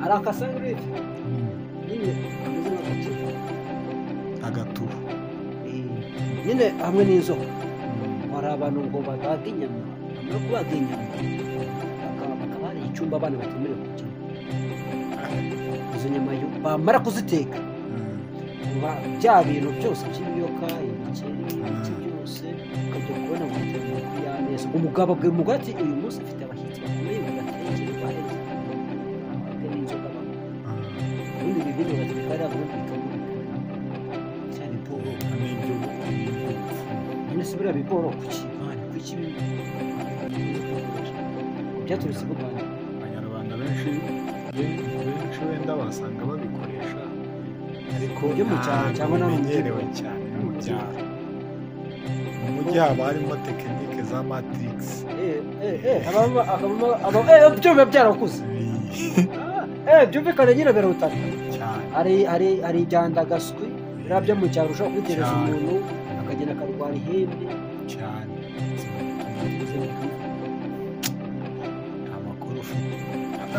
arakasanga agaturu nyine hamwe n'inzoka hari abantu ngo babaga inyama bamara kubaga inyama bakaba hari icyumba abana batemerewe kujyamo izo nyama bamara kuziteka bya bintu byose by'ibiyoka ibikeri ibiki byose ukajya kubona ngo bitemewe kuri ya meza umugabo abwira umugore ati uyu munsi afite abashyitsi bakomeye ngo batekere bahereze n'inzoka bamwe ubundi ibi bintu bagateka hariya ubundi bikamurika cyane biporo nyine si biriya biporo kuki kuki byaturutse mu Rwanda abanyarwanda benshi wenda basanga babikoresha ariko byo mu cyaro cyangwa no mu menyerewe cyane mu byaro mu mujyi haba harimo tekinike za matrix byo biba byarakuze byumvikane nyine birarutana hari ibyandagatswe biriya byo mu cyaro ushobora kubitereza umuntu akagenda akarwara ihembe cyane amakuru ufite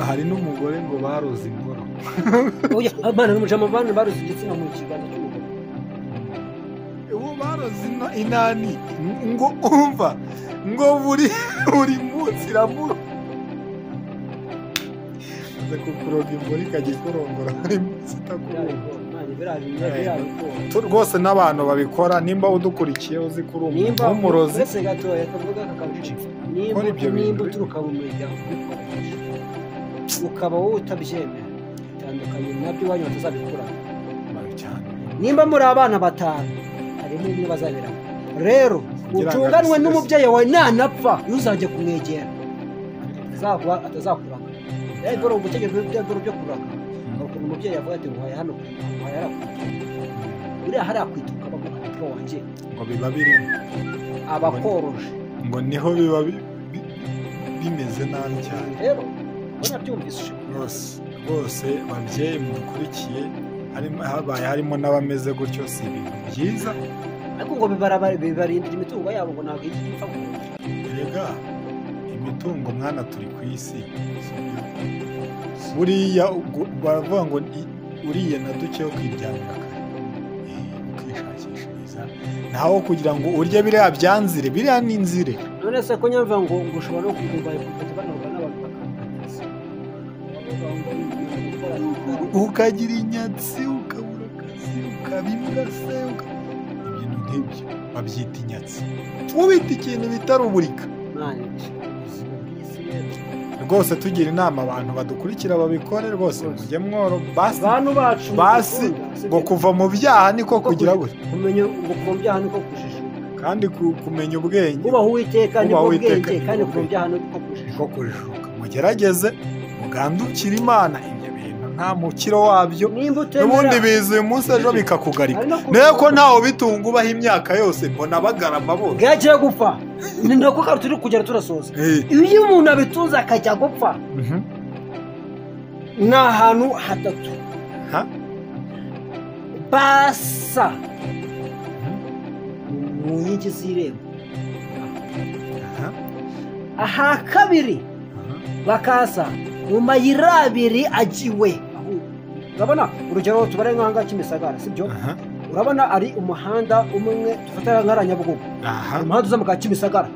hari n'umugore ngo baroze imboro abana n'umujama abana baroze igitsina mu kiganza cy'umugore ubu baroze inani ngo umva ngo buri munsi iramuro aze kukuroga imboro ikajya ikurongora buri munsi itakurongora rwose n'abantu babikora nimba udukurikiye uzi kuri umuntu w'umurozi uretse gatoya akavuga kakabicika nimba uturuka mu miryango ukaba wowe utabyemera bitandukanye nabyo iwanyu batazabikora nimba muri abana batanu harimo umwe bazabiramo rero utunganwe n'umubyeyi wawe nanapfa ntuzajye kumwegera atazakuraga rero ubukenyero bw'ibyo byo kuraga ukuntu umubyeyi yavuga ati nguhaye hano nguhaye hariya kwituka uriya hariya kwituka baguha umupira wanjye ngo biba birimo abakoroje ngo niho biba bimeze nabi cyane rero ubona byumvise rwose babyeyi mudukurikiye habaye harimo n'abameze gutyo si ibintu byiza ariko ngo bibarindira imitungo yabo ngo ntabwo ijya ipfa kuza erega imitungo mwana turi ku isi buriya baravuga ngo uriye na duke yo kwiryamira kare ukishakishiriza naho kugira ngo urye biriya byanzire biriya ni inzire none se ko nyamva ngo ushobora no kugurwa banurwa n'abantu ukagira inyatsi ukabura akazi ukabimbwa se ibintu nk'ibyo babyita inyatsi ubita ikintu bitari uburika rwose tugira inama abantu badukurikira babikore rwose mujye mworo basi ngo kuva mu byaha niko kugira gutya kumenya ngo kuva mu byaha niko kujijuka kandi kumenya ubwenge kubaho Uwiteka niko bwenge kandi kuva mu byaha niko kujijuka mugerageze mugandukire Imana ibyo bintu nta mukiro wabyo n'ubundi biza uyu munsi ejo bikakugarika niyo ko ntawe bitunga ubaho imyaka yose mbona bagarama bose bwagiye gupfa ni nako kare turi kugera turasoza iyo umuntu abitunze akajya gupfa ni ahantu hatatu basa mu nkingi z'irembo aha kabiri bakasa mu mayira abiri agiwe urabona urugero tubare nk'ahangaha Kimisagara sibyo urabona ari umuhanda umwe dufatira nka Nyabugogo umuhanda uzamuka Kimisagara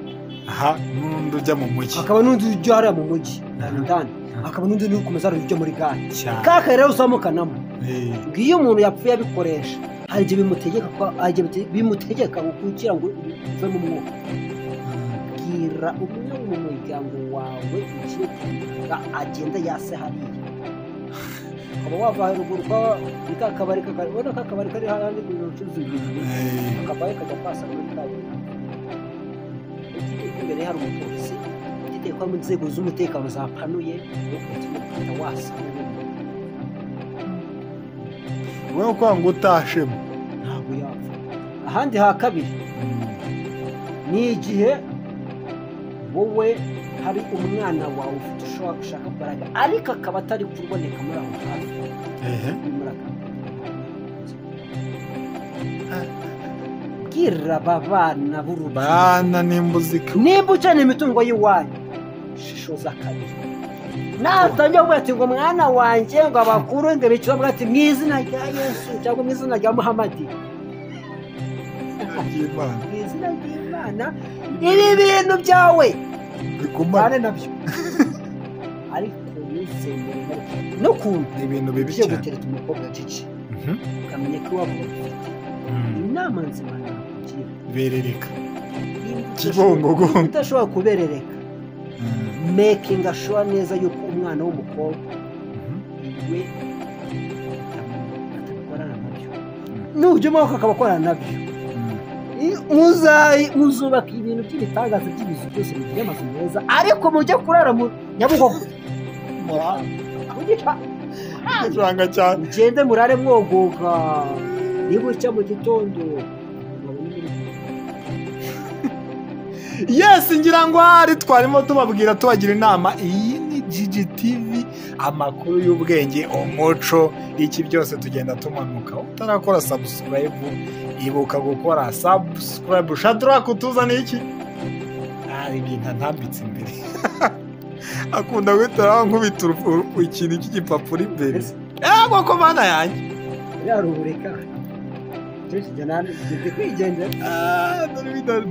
n'undi ujya mu mujyi hakaba n'undi ujya hariya mu mujyi ndani hakaba n'undi uri kumeza ujya muri gare kaka rero uzamukanamo ngiyo umuntu yapfuye abikoresha hari igihe bimutegeka kugira ngo uve mu mwuka bwira umwe mu muryango wawe ugiye kugira agenda yase hariya ukaba wava haruguru kuri ka kabari ubona ka kabari kari hahandi ku bucuruzi bw'ibintu akabari kajya kwasa muri kaburimbo imbere hari umupolisi ugiteye ko mu nzego z'umutekano zapanuye ukahita wasa wowe ukwanga utashemo ntabwo yapfa ahandi ha kabiri ni igihe wowe hari umwana wawe ufite ushobora gushaka imbaraga ariko akaba atari kuboneka muri aho hafi bwira aba bana b'urubyiruko bana n'imbuzika nimba ukeneye imitungo y'iwanyu shishoza kabiri natangiye kuvuga ati ngo mwana wanjye ngo abakuru ngo bikibavuga ati mu izina rya Yesu cyangwa mu izina rya Muhamadi mu izina ry'Imana ibi bintu byawe bane nabyo ariko uzemere n'ukuntu ibintu bibi cyane gutereta umukobwa cici ukamenya ko iwabo bafite inama nzima nakugira berereka kibongogo utashobora kuberereka making sure neza yuko umwana w'umukobwa iwe atabikorana nabyo n'uburyo mwaka akabakorana nabyo muzubaka ibintu by'ibitangaza by'ibizu byose bigira amazu meza ariko mujye kurara mu Nyabugogo muranga cyane mugende murare mwogoga niba ucya mu gitondo yesi ngira ngo hari twarimo tubabwira tubagira inama iyi ni GGTV amakuru y'ubwenge umuco iki byose tugenda tumanuka utarakora subscribe ibuka gukora subscribe shadura kutuzana iki ari ibintu ntambitse imbere akunda guhita nkubita ikintu cy'igipapuro imbere yego ko mana yanjye yarubureka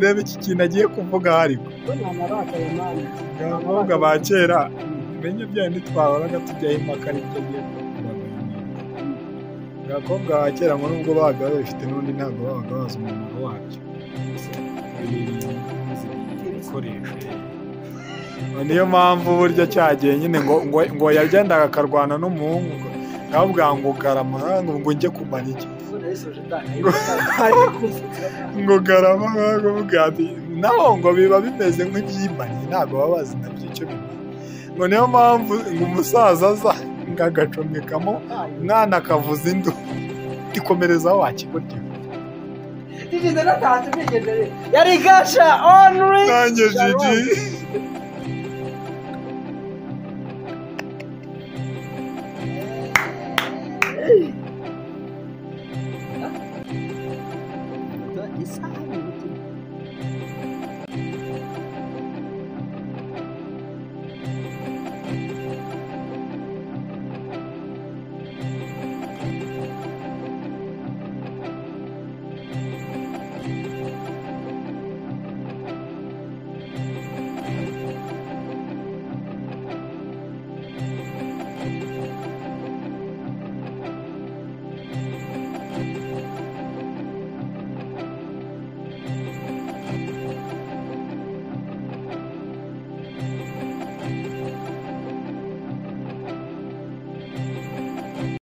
reba iki kintu agiye kuvuga ariko abavuga ba kera menye byandi twahoraga tujyaho impaka aribyo agiye kuvuga abakobwa ba kera ngo nubwo babaga babifite n'undi ntabwo babaga bazi umumaro wabyo ibikoresho niyo mpamvu burya cyagiye nyine ngo yagendaga akarwana n'umuhungu ngavuga ngo garama ngo njye kumara iki ngo garama naho ngo biba bimeze nk'ibyimanye ntabwo baba bazi nabyo icyo bimara ngo niyo mpamvu ngo umusaza aza ngagacomekamo umwana akavuza indu ikomerezaho wakigorya Nigeze natanze nigeze yari gasha only nanjye Gigi